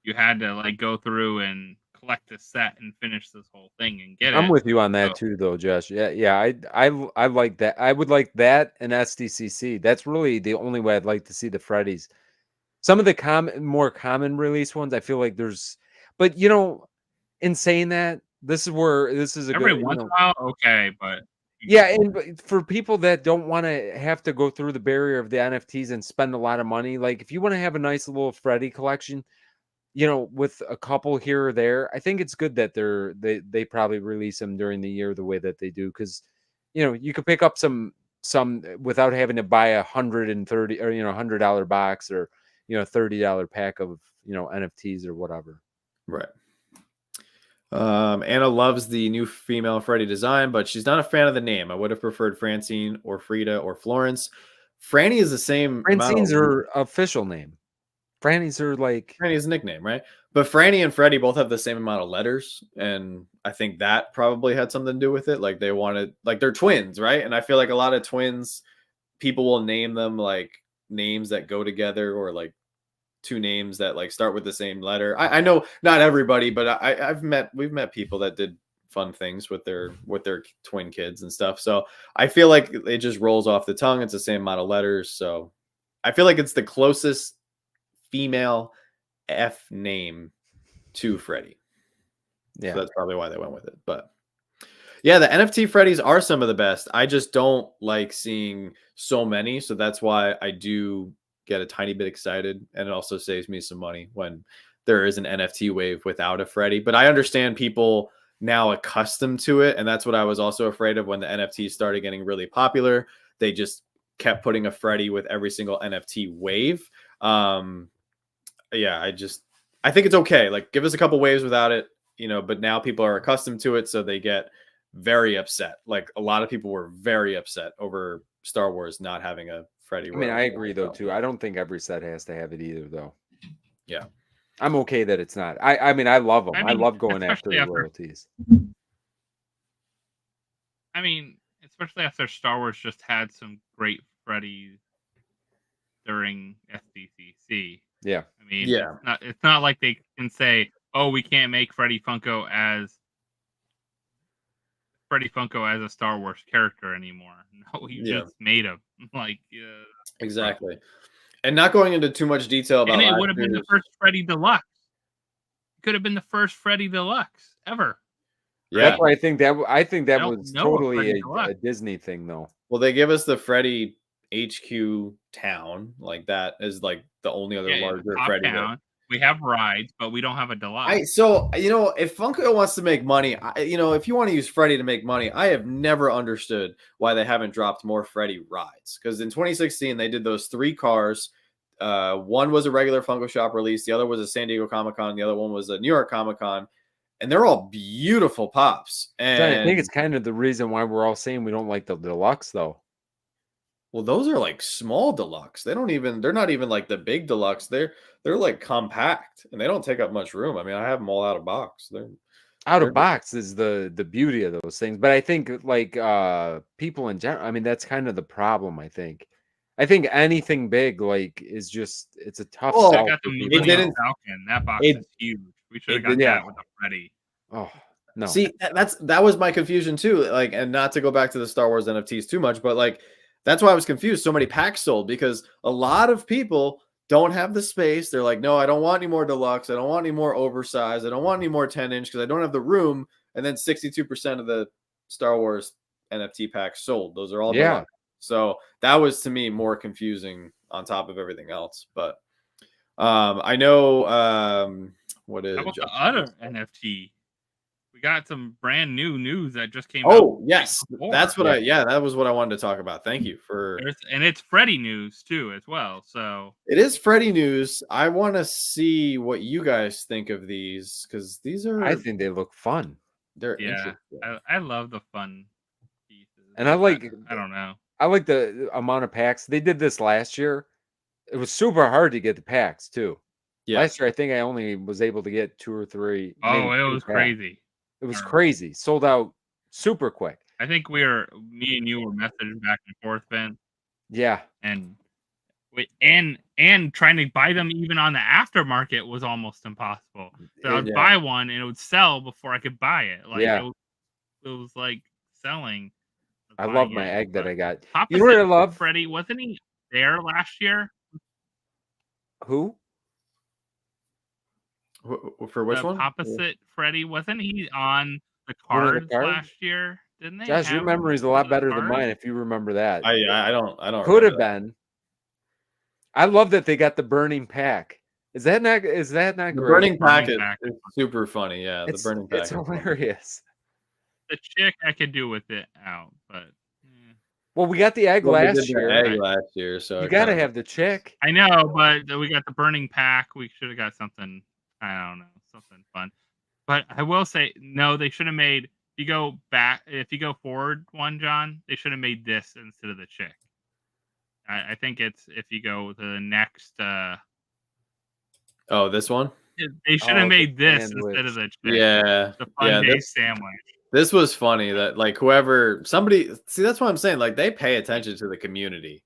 You had to like go through and collect a set and finish this whole thing and get it. I'm with you on that too, though, Josh. Yeah. I like that. I would like that and SDCC. That's really the only way I'd like to see the Freddys. Some of the more common release ones, I feel like there's, but you know, in saying that, this is a every good, once in a while, okay, but yeah, and for people that don't want to have to go through the barrier of the NFTs and spend a lot of money, like if you want to have a nice little Freddy collection, you know, with a couple here or there, I think it's good that they probably release them during the year the way that they do, because you know you could pick up some without having to buy $130 or $100 box or $30 pack of NFTs or whatever. Right. Anna loves the new female Freddy design, but she's not a fan of the name. I would have preferred Francine or Frida or Florence. Franny is the same. Francine's her official name. Franny's are like Franny's nickname, right? But Franny and Freddy both have the same amount of letters, and I think that probably had something to do with it. Like they wanted, like they're twins, right? And I feel like a lot of twins, people will name them like names that go together, or like two names that like start with the same letter. I know not everybody, but we've met people that did fun things with their twin kids and stuff. So I feel like it just rolls off the tongue. It's the same amount of letters, so I feel like it's the closest female F name to Freddy. Yeah. So that's probably why they went with it. But yeah, the NFT Freddies are some of the best. I just don't like seeing so many. So that's why I do get a tiny bit excited. And it also saves me some money when there is an NFT wave without a Freddy. But I understand people now accustomed to it. And that's what I was also afraid of when the NFTs started getting really popular. They just kept putting a Freddy with every single NFT wave. Yeah, I think it's okay. Like, give us a couple waves without it, but now people are accustomed to it, so they get very upset. Like, a lot of people were very upset over Star Wars not having a Freddy. I mean, I agree though too. I don't think every set has to have it either, though. Yeah, I'm okay that it's not. I mean, I love them. I mean, love going after especially the after- royalties. I mean, especially after Star Wars just had some great Freddies during SDCC. Yeah. I mean, Yeah. it's not like they can say, "Oh, we can't make Freddy Funko as a Star Wars character anymore." No, you Yeah. just made him. Like, exactly. And not going into too much detail about and it last would have been the year's- first Freddy Deluxe. It could have been the first Freddy Deluxe ever. Yeah. That's why I think that don't was know a totally Freddy a Deluxe. Disney thing, though. Well, they give us the Freddy HQ town, like that is like the only other larger Top Freddy. Town. We have rides, but we don't have a deluxe. So if Funko wants to make money, if you want to use Freddy to make money, I have never understood why they haven't dropped more Freddy rides. Because in 2016 they did those 3 cars. One was a regular Funko Shop release, the other was a San Diego Comic-Con, the other one was a New York Comic-Con, and they're all beautiful pops. And I think it's kind of the reason why we're all saying we don't like the deluxe, though. well, those are like small deluxe. They're not even like the big deluxe. They're like compact and they don't take up much room. I mean, I have them all out of box. Out of box is the beauty of those things. But I think like people in general, I mean, that's kind of the problem, I think. I think anything big like is just it's a tough Well, sell I got for the people. Millennium Falcon. That box is huge. We should have got that with a Freddy. Oh, no. See, that was my confusion too. Like, and not to go back to the Star Wars NFTs too much, but like that's why I was confused. So many packs sold because a lot of people don't have the space. They're like, no, I don't want any more deluxe. I don't want any more oversized. I don't want any more 10-inch because I don't have the room. And then 62% of the Star Wars NFT packs sold. Those are all deluxe. So that was to me more confusing on top of everything else. But I know what is How about the other NFT? We got some brand new news that just came out. Oh, yes. That's what that was what I wanted to talk about. Thank you for and it's Freddy news too as well. So it is Freddy news. I want to see what you guys think of these because these are I think they look fun. They're yeah, I love the fun pieces. And I don't know. I like the amount of packs. They did this last year. It was super hard to get the packs too. Yeah. Last year, I think I only was able to get 2 or 3. Oh, it was crazy. It was crazy. Sold out super quick. I think me and you were messaging back and forth, Ben. Yeah. And trying to buy them even on the aftermarket was almost impossible. So I'd buy one and it would sell before I could buy it. Like it was like selling. I love my egg that I got. You know what I love? Freddy, wasn't he there last year? Who? For which one? Opposite Freddy, wasn't he on the cards last year? Didn't they? Josh, your memory is a lot better than mine if you remember that. I don't. Could have been. I love that they got the burning pack. Is that not great? The burning pack is super funny. Yeah, the burning pack. It's hilarious. The chick I could do with it out, but well, we got the egg last year. So you got to have the chick. I know, but we got the burning pack. We should have got something. I don't know, something fun. But I will say, no, they should have made. If you go forward one, John, they should have made this instead of the chick. I think it's if you go to the next. Oh, this one. They should have made this instead of the chick. Yeah, the fun day sandwich. This was funny that like that's what I'm saying. Like they pay attention to the community.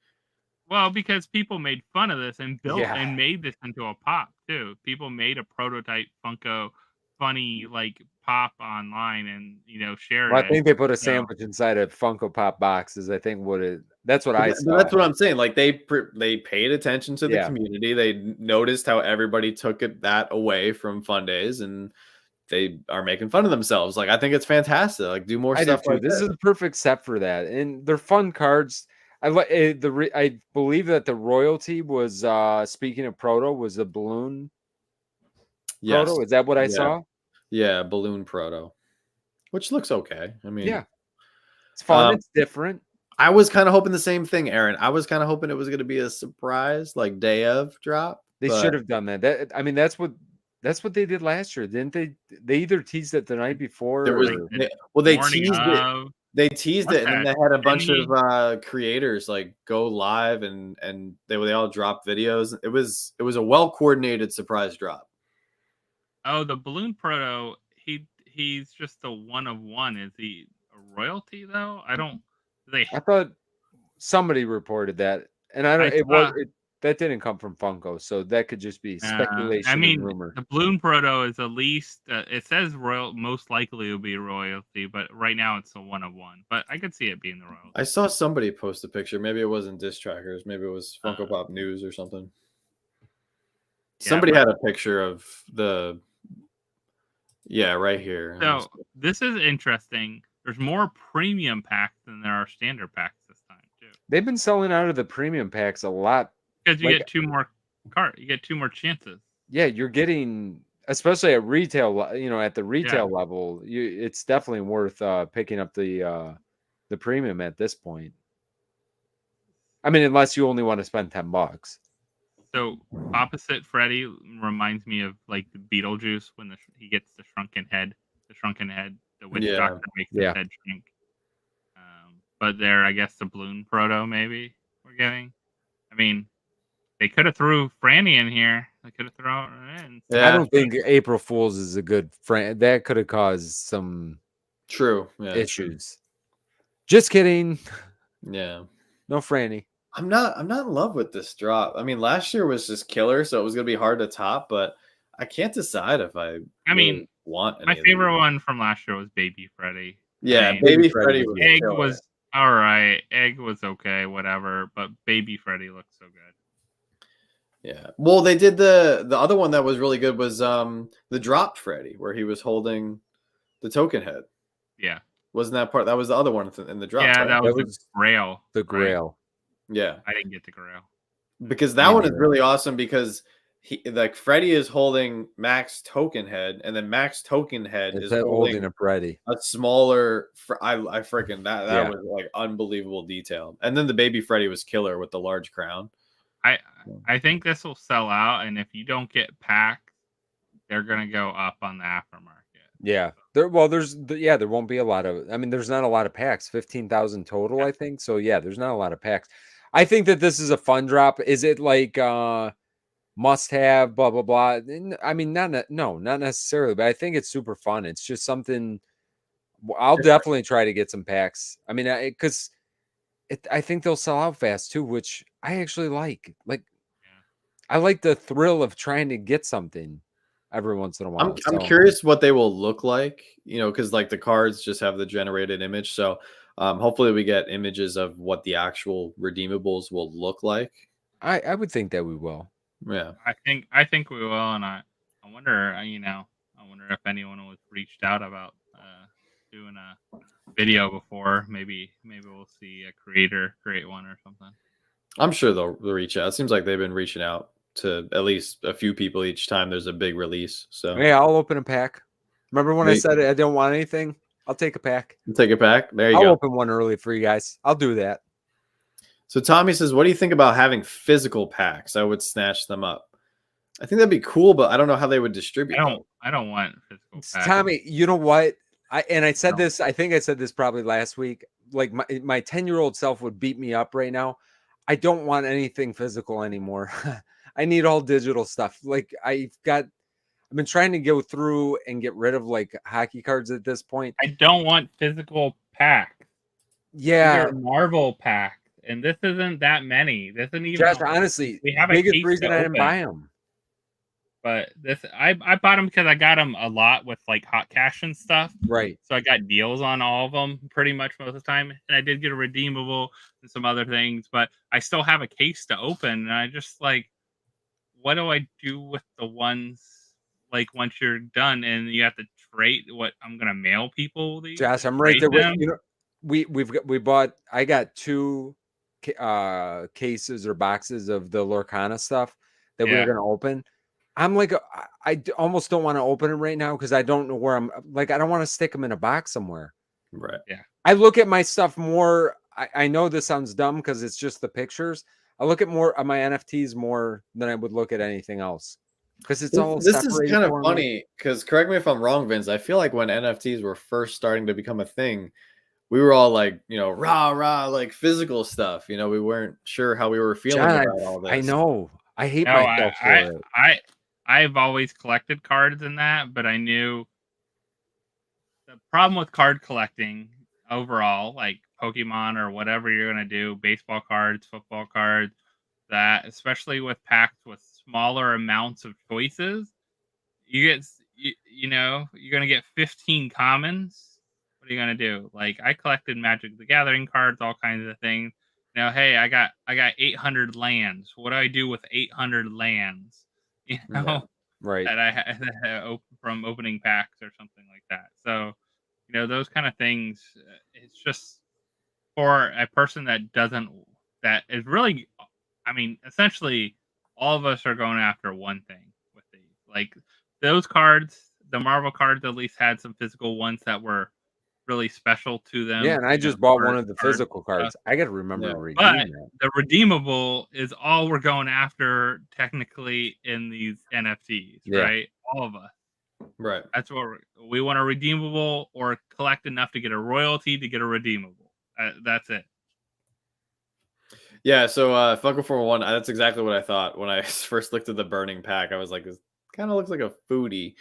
Well, because people made fun of this and built and made this into a pop too. People made a prototype Funko funny like pop online and shared it. I think they put a sandwich inside of Funko Pop boxes. I think that's what I saw. That's what I'm saying. Like they paid attention to the community. They noticed how everybody took that away from Fun Days and they are making fun of themselves. Like I think it's fantastic. Like do more I do stuff too. like This this. is the perfect set for that, and they're fun cards. I like I believe that the royalty was speaking of proto was a balloon Yes. proto. Is that what I Yeah. saw? Yeah, balloon proto, which looks okay. I mean, Yeah, it's fun. um, It's different. I was kind of hoping the same thing, Aaron. I was kind of hoping it was going to be a surprise, like day of drop. They But should have done that. I mean, that's what they did last year, didn't they? They either teased it the night before, there was or they Morning teased it. of. They teased What's it, and then that? they had a bunch Any- of creators like go live, and they all dropped videos. It was a well coordinated surprise drop. Oh, the balloon proto. He's just a one of one. Is he a royalty though? I don't. They. I thought somebody reported that, and I I don't. It was saw. that didn't come from Funko, so that could just be I speculation and mean, rumor. the balloon proto is at least. It says royal. Most likely will be royalty, but right now it's a one of one. But I could see it being the royalty. I saw somebody post a picture. Maybe it wasn't Diss Trackers. Maybe it was Funko Uh, Pop News or something. Yeah, Somebody but- had a picture of the. Yeah, right here. So this is interesting. There's more premium packs than there are standard packs this time too. They've been selling out of the premium packs a lot. Because you Like- get two more you get two more chances. Yeah, you're getting, especially at retail. At the retail level, it's definitely worth picking up the premium at this point. I mean, unless you only want to spend $10. So opposite Freddy reminds me of like the Beetlejuice when he gets the shrunken head, the witch Yeah. doctor makes his head shrink. But there, I guess the balloon proto maybe we're getting. I mean, they could have threw Franny in here. They could have thrown her in. Yeah, I don't think April Fool's is a good friend. That could have caused some true. Yeah, issues. Just kidding. Yeah. No Franny. I'm not in love with this drop. I mean, last year was just killer, so it was gonna be hard to top, but I can't decide if I mean, want any my of these. favorite one from last year was Baby Freddy. Yeah, I mean, Baby Freddy Freddy was was Egg killer. was all right. Egg was okay, whatever. But Baby Freddy looked so good. Yeah. Well, they did the other one that was really good was the drop Freddy, where he was holding the token head. Yeah. Wasn't that part? That was the other one in the drop. Yeah, right? that was was the Grail. The right? Grail. Yeah. I didn't get the Grail. Because that Me one is neither. really awesome because Freddy is holding Max Token Head, and then Max Token Head It's is that holding holding a Freddy. a smaller. I freaking that Yeah. was like unbelievable detail. And then the baby Freddy was killer with the large crown. I think this will sell out, and if you don't get packed, they're gonna go up on the aftermarket. Yeah. There won't be a lot of. I mean, there's not a lot of packs. 15,000 total, I think. So yeah, there's not a lot of packs. I think that this is a fun drop. Is it like must have blah blah blah? I mean, not necessarily, but I think it's super fun. It's just something. I'll definitely try to get some packs. I mean, because I think they'll sell out fast too, which I actually like. I like the thrill of trying to get something every once in a while. I'm curious what they will look like, because like the cards just have the generated image. So hopefully we get images of what the actual redeemables will look like. I would think that we will. Yeah. I think we will, and I wonder, I wonder if anyone was reached out about doing a video before. Maybe we'll see a creator create one or something. I'm sure they'll reach out. It seems like they've been reaching out to at least a few people each time there's a big release. So yeah, I'll open a pack. Remember when I said I don't want anything? I'll take a pack. Take it back. There you I'll go. open one early for you guys. I'll do that. So Tommy says, what do you think about having physical packs? I would snatch them up. I think that'd be cool, but I don't know how they would distribute. I don't want physical packs. Tommy, you know what? I said this, I think I said this probably last week. Like my 10-year-old self would beat me up right now. I don't want anything physical anymore. I need all digital stuff. Like I've been trying to go through and get rid of like hockey cards at this point. I don't want physical packs. Yeah. These are Marvel packs, and this isn't that many. This isn't even. Josh, honestly, we have a biggest case reason to I didn't open. buy them. But I bought them because I got them a lot with like hot cash and stuff. Right. So I got deals on all of them pretty much most of the time. And I did get a redeemable and some other things, but I still have a case to open. And I just like, what do I do with the ones like once you're done and you have to freight what I'm gonna mail people these. Josh, I'm right freight there with them. you. Know, we bought. I got 2 cases or boxes of the Lorcana stuff that we were Yeah. gonna open. I'm like, almost don't want to open it right now because I don't know where I'm. Like, I don't want to stick them in a box somewhere. Right. Yeah. I look at my stuff more. I know this sounds dumb because it's just the pictures. I look at more of my NFTs more than I would look at anything else because it's all This is separated kind of for me. funny because correct me if I'm wrong, Vince. I feel like when NFTs were first starting to become a thing, we were all like, rah rah, like physical stuff. We weren't sure how we were feeling John, about all I this. know. I hate No, myself for it. I've always collected cards in that, but I knew the problem with card collecting overall, like Pokemon or whatever you're gonna do, baseball cards, football cards, that especially with packs with smaller amounts of choices, you're gonna get 15 commons. What are you gonna do? Like I collected Magic the Gathering cards, all kinds of things. Hey, I got 800 lands. What do I do with 800 lands? You know, Yeah, right. that I had from opening packs or something like that. So, those kind of things. It's just for a person that is really, I mean, essentially, all of us are going after one thing with these. Like those cards, the Marvel cards at least had some physical ones that were really special to them. Yeah, and I just bought one of the cards physical and cards. stuff. I got to remember Yeah. to redeem But that. the redeemable is all we're going after technically in these NFTs, Yeah. right? All of us. Right. That's what we want, a redeemable or collect enough to get a royalty to get a redeemable. That's it. Yeah. So Funko Formula One, that's exactly what I thought when I first looked at the burning pack. I was like, this kind of looks like a foodie.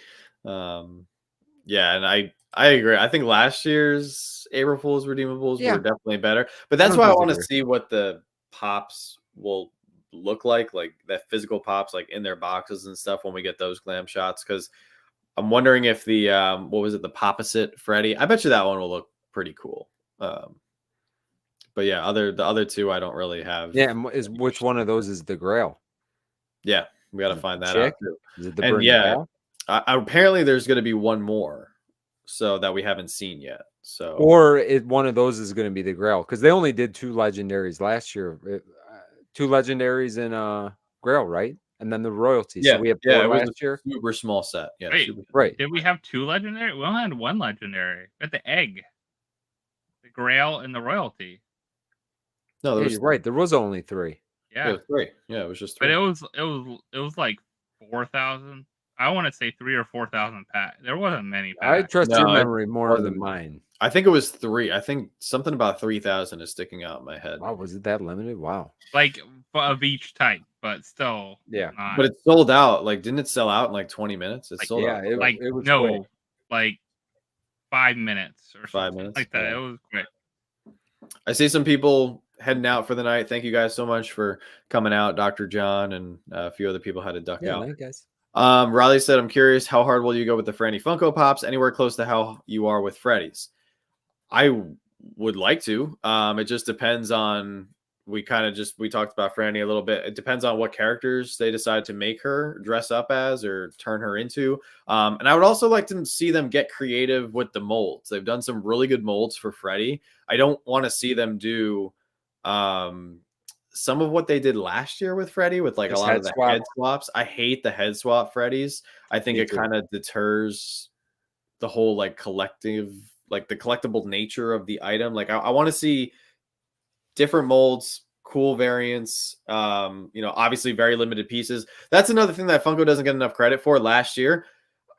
Yeah, and I agree. I think last year's April Fool's redeemables Yeah. were definitely better, but I that's don't why I want to disagree. see what the pops will look like that physical pops, like in their boxes and stuff when we get those glam shots. Because I'm wondering if the what was it, the Popposite Freddy? I bet you that one will look pretty cool. But yeah, the other two I don't really have. Yeah, and which one of those is the Grail? Yeah, we got to Is it find the that chick? out too. Is it the And Burning yeah, Cow? apparently there's going to be one more, so that we haven't seen yet. So Or one of those is going to be the Grail because they only did 2 legendaries last year. 2 legendaries in Grail, right? And then the royalty. So we had 4 it was a last year. super small set. Yeah, Wait, super. Right. did we have 2 legendary? We only had 1 legendary. We had the egg, the Grail, and the royalty. No, there Yeah, was you're right. There was only 3. Yeah, Yeah, it was 3. Yeah, it was just 3. but it was like 4,000. I want to say 3 or 4,000 packs. There wasn't many I packs. trust No, your it memory more wasn't. than mine. I think it was 3. I think something about 3,000 is sticking out in my head. Wow, was it that limited? Wow. Like of each type, but still. Yeah. Not, But it sold out. Like, didn't it sell out in like 20 minutes? It Like, sold yeah, out. it was no, quick. like 5 minutes or 5 something minutes, like that. yeah. It was quick. I see some people heading out for the night. Thank you guys so much for coming out, Dr. John, and a few other people had to duck Yeah, out. night, guys. Riley said, I'm curious, how hard will you go with the Franny Funko Pops? Anywhere close to how you are with Freddy's? I would like to. It just depends on, we talked about Franny a little bit. It depends on what characters they decide to make her dress up as or turn her into. And I would also like to see them get creative with the molds. They've done some really good molds for Freddy. I don't want to see them do some of what they did last year with Freddy with like Just a lot head of the swap. head swaps. I hate the head swap Freddys. I think Me it too. kind of deters the whole like collective, like the collectible nature of the item. Like I want to see different molds, cool variants, obviously very limited pieces. That's another thing that Funko doesn't get enough credit for. Last year,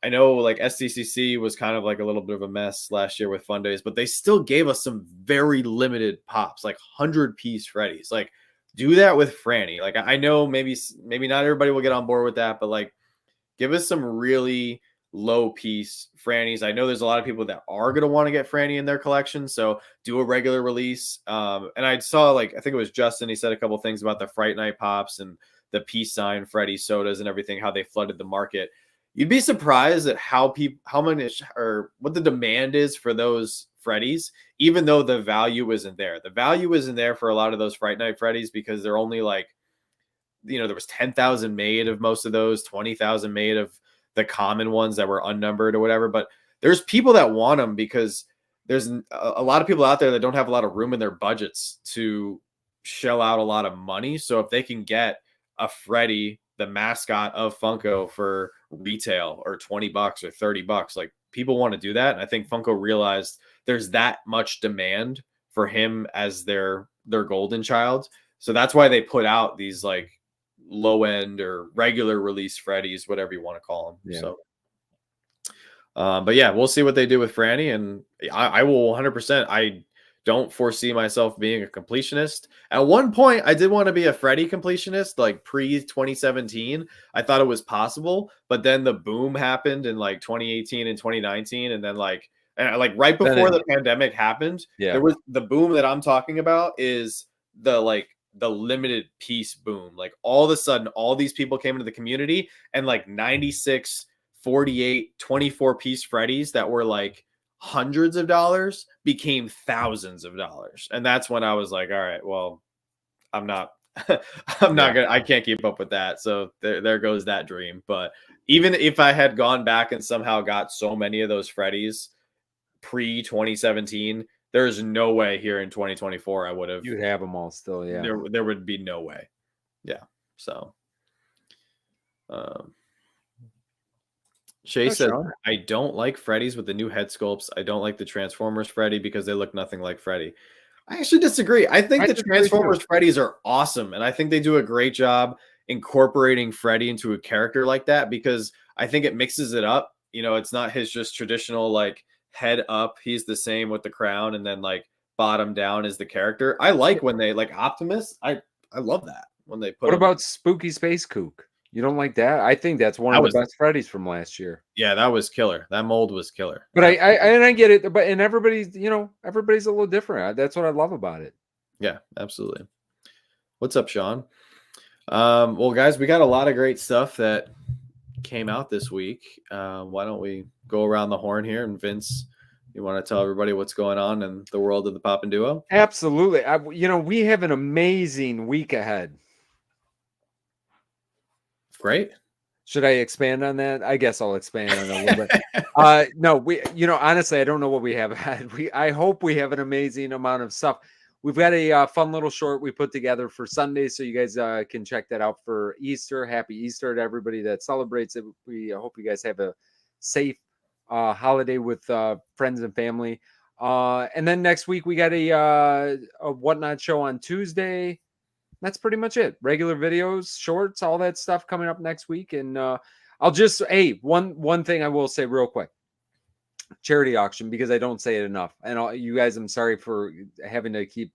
I know like SDCC was kind of like a little bit of a mess last year with Fun Days, but they still gave us some very limited pops, like 100-piece Freddys. Like, do that with Franny. Like, I know maybe not everybody will get on board with that, but like, give us some really low piece Frannies. I know there's a lot of people that are going to want to get Franny in their collection, so do a regular release. And I saw, like, I think it was Justin, he said a couple things about the Fright Night pops and the peace sign Freddy sodas and everything, how they flooded the market. You'd be surprised at how many or what the demand is for those Freddys, even though the value isn't there. The value isn't there for a lot of those Fright Night Freddys because they're only like, there was 10,000 made of most of those, 20,000 made of the common ones that were unnumbered or whatever. But there's people that want them because there's a lot of people out there that don't have a lot of room in their budgets to shell out a lot of money. So if they can get a Freddy, the mascot of Funko, for retail or $20 or $30, like, people want to do that. And I think Funko realized there's that much demand for him as their golden child. So that's why they put out these like low end or regular release Freddies, whatever you want to call them. Yeah. So but yeah, we'll see what they do with Franny, and I will 100%. I don't foresee myself being a completionist. At one point, I did want to be a Freddy completionist, like pre 2017. I thought it was possible, but then the boom happened in like 2018 and 2019, and then like right before the pandemic happened, Yeah. there was the boom that I'm talking about is the limited piece boom. Like all of a sudden, all these people came into the community, and like 96, 48, 24-piece Freddies that were like hundreds of dollars became thousands of dollars. And that's when I was like, all right, well, I'm not gonna, I can't keep up with that. So there goes that dream. But even if I had gone back and somehow got so many of those Freddies pre 2017, there's no way here in 2024 I would have. You'd have them all still. Yeah. There would be no way. Yeah. So, Shay says, I don't like Freddy's with the new head sculpts. I don't like the Transformers Freddy because they look nothing like Freddy. I actually disagree. I think the Transformers Freddys are awesome, and I think they do a great job incorporating Freddy into a character like that, because I think it mixes it up. You know, it's not his just traditional like head up. He's the same with the crown, and then like bottom down is the character. I like when they like Optimus. I love that when they put. What about Spooky Space Kook? You don't like that? I think that's one of the best Freddys from last year. Yeah, that was killer. That mold was killer. But I get it. But everybody's a little different. That's what I love about it. Yeah, absolutely. What's up, Sean? Well, guys, we got a lot of great stuff that came out this week. Why don't we go around the horn here? And Vince, you want to tell everybody what's going on in the world of the Pop and Duo? Absolutely. We have an amazing week ahead. Great. Should I expand on that? I guess I'll expand on it a little bit. No, honestly, I don't know what we have ahead. I hope we have an amazing amount of stuff. We've got a fun little short we put together for Sunday, so you guys can check that out for Easter. Happy Easter to everybody that celebrates it. We hope you guys have a safe holiday with friends and family. And then next week we got a Whatnot show on Tuesday. That's pretty much it. Regular videos, shorts, all that stuff coming up next week. And I'll just, one thing I will say real quick. Charity auction, because I don't say it enough. And you guys, I'm sorry for having to keep,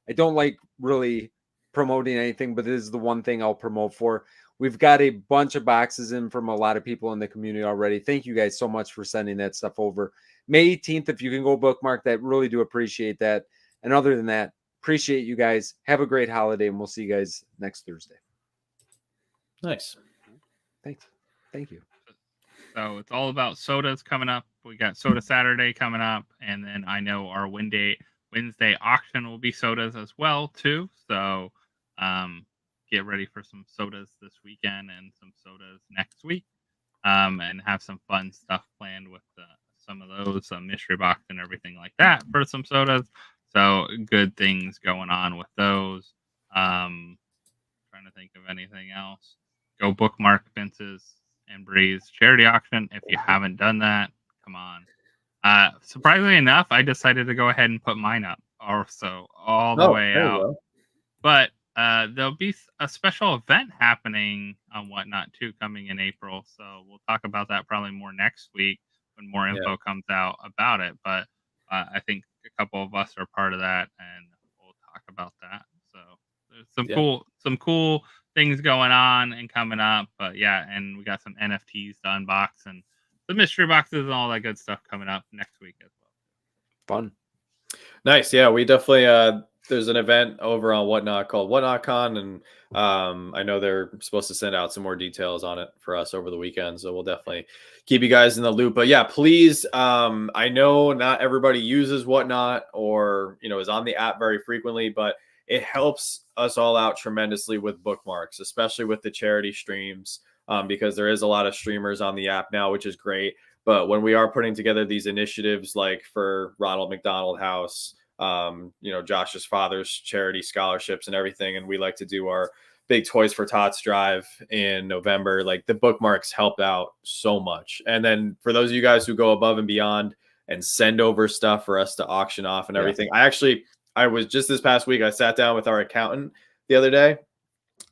I don't like really promoting anything, but this is the one thing I'll promote for. We've got a bunch of boxes in from a lot of people in the community already. Thank you guys so much for sending that stuff over. May 18th, if you can go bookmark that, really do appreciate that. And other than that, appreciate you guys. Have a great holiday, and we'll see you guys next Thursday. Nice. Thanks. Thank you. So it's all about sodas coming up. We got Soda Saturday coming up, and then I know our Wednesday auction will be sodas as well too. So get ready for some sodas this weekend and some sodas next week, and have some fun stuff planned with some of those mystery box and everything like that for some sodas. So good things going on with those. Trying to think of anything else. Go bookmark Vince's and Bree's charity auction if you haven't done that. Come on. Surprisingly enough, I decided to go ahead and put mine up also all the way out. But there'll be a special event happening on Whatnot too coming in April. So we'll talk about that probably more next week when more info comes out about it. But I think a couple of us are part of that, and we'll talk about that. So there's some cool things going on and coming up. But yeah, and we got some NFTs to unbox and the mystery boxes and all that good stuff coming up next week as well. Fun. Nice. Yeah, we definitely there's an event over on Whatnot called WhatnotCon, and I know they're supposed to send out some more details on it for us over the weekend, so we'll definitely keep you guys in the loop. But yeah, please, I know not everybody uses Whatnot or is on the app very frequently, but it helps us all out tremendously with bookmarks, especially with the charity streams, because there is a lot of streamers on the app now, which is great. But when we are putting together these initiatives, like for Ronald McDonald House, you know, Josh's father's charity scholarships and everything, and we like to do our big Toys for Tots drive in November, like the bookmarks help out so much. And then for those of you guys who go above and beyond and send over stuff for us to auction off and everything, I was just this past week, I sat down with our accountant the other day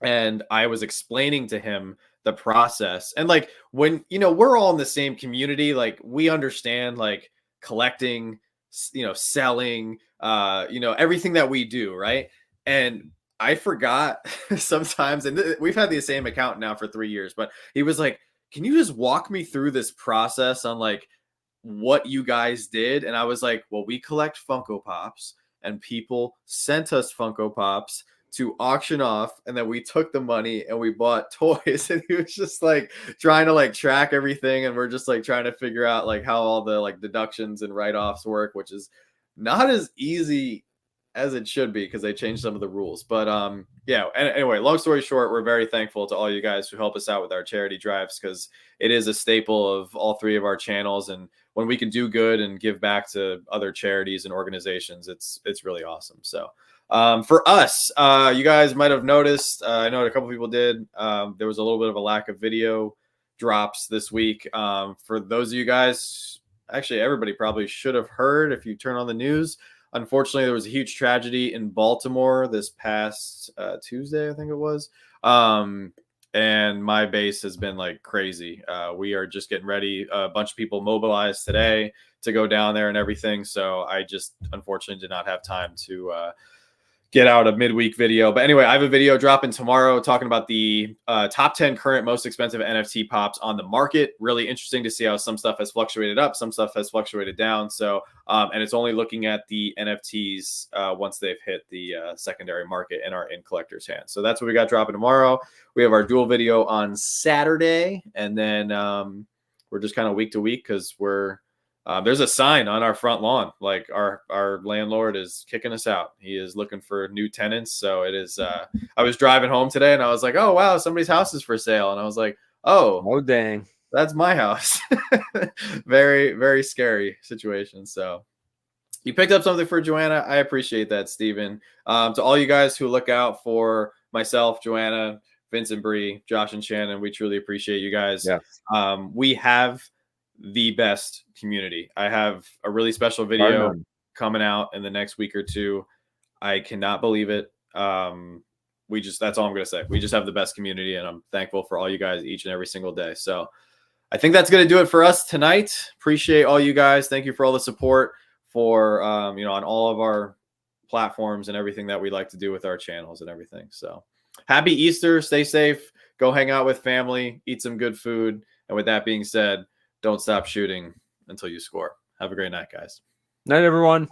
and I was explaining to him the process. And like, when, you know, we're all in the same community, like we understand like collecting, you know, selling, you know, everything that we do, right? And I forgot sometimes, and we've had the same account now for 3 years, but he was like, can you just walk me through this process on like what you guys did? And I was like, well, we collect Funko Pops and people sent us Funko Pops to auction off, and then we took the money and we bought toys. And he was just like trying to like track everything, and we're just like trying to figure out like how all the like deductions and write-offs work, which is not as easy as it should be because they changed some of the rules. But yeah, anyway, long story short, we're very thankful to all you guys who help us out with our charity drives, because it is a staple of all 3 of our channels, and when we can do good and give back to other charities and organizations, it's really awesome. So for us, you guys might have noticed, I know a couple people did, there was a little bit of a lack of video drops this week. For those of you guys, actually everybody probably should have heard if you turn on the news. Unfortunately, there was a huge tragedy in Baltimore this past Tuesday, I think it was. And my base has been like crazy. We are just getting ready. A bunch of people mobilized today to go down there and everything. So I just unfortunately did not have time to get out a midweek video. But anyway, I have a video dropping tomorrow talking about the top 10 current most expensive NFT pops on the market. Really interesting to see how some stuff has fluctuated up, some stuff has fluctuated down. So, and it's only looking at the NFTs once they've hit the secondary market and are in collectors' hands. So that's what we got dropping tomorrow. We have our dual video on Saturday, and then we're just kind of week to week because we're there's a sign on our front lawn. Like our landlord is kicking us out. He is looking for new tenants. So it is, I was driving home today and I was like, oh, wow, somebody's house is for sale. And I was like, oh, dang. That's my house. Very, very scary situation. So you picked up something for Joanna. I appreciate that, Steven. To all you guys who look out for myself, Joanna, Vincent Bree, Josh, and Shannon, we truly appreciate you guys. Yeah. We have the best community. I have a really special video coming out in the next week or two. I cannot believe it. That's all I'm going to say. We just have the best community, and I'm thankful for all you guys each and every single day. So I think that's going to do it for us tonight. Appreciate all you guys. Thank you for all the support for, you know, on all of our platforms and everything that we like to do with our channels and everything. So happy Easter. Stay safe. Go hang out with family. Eat some good food. And with that being said, don't stop shooting until you score. Have a great night, guys. Night, everyone.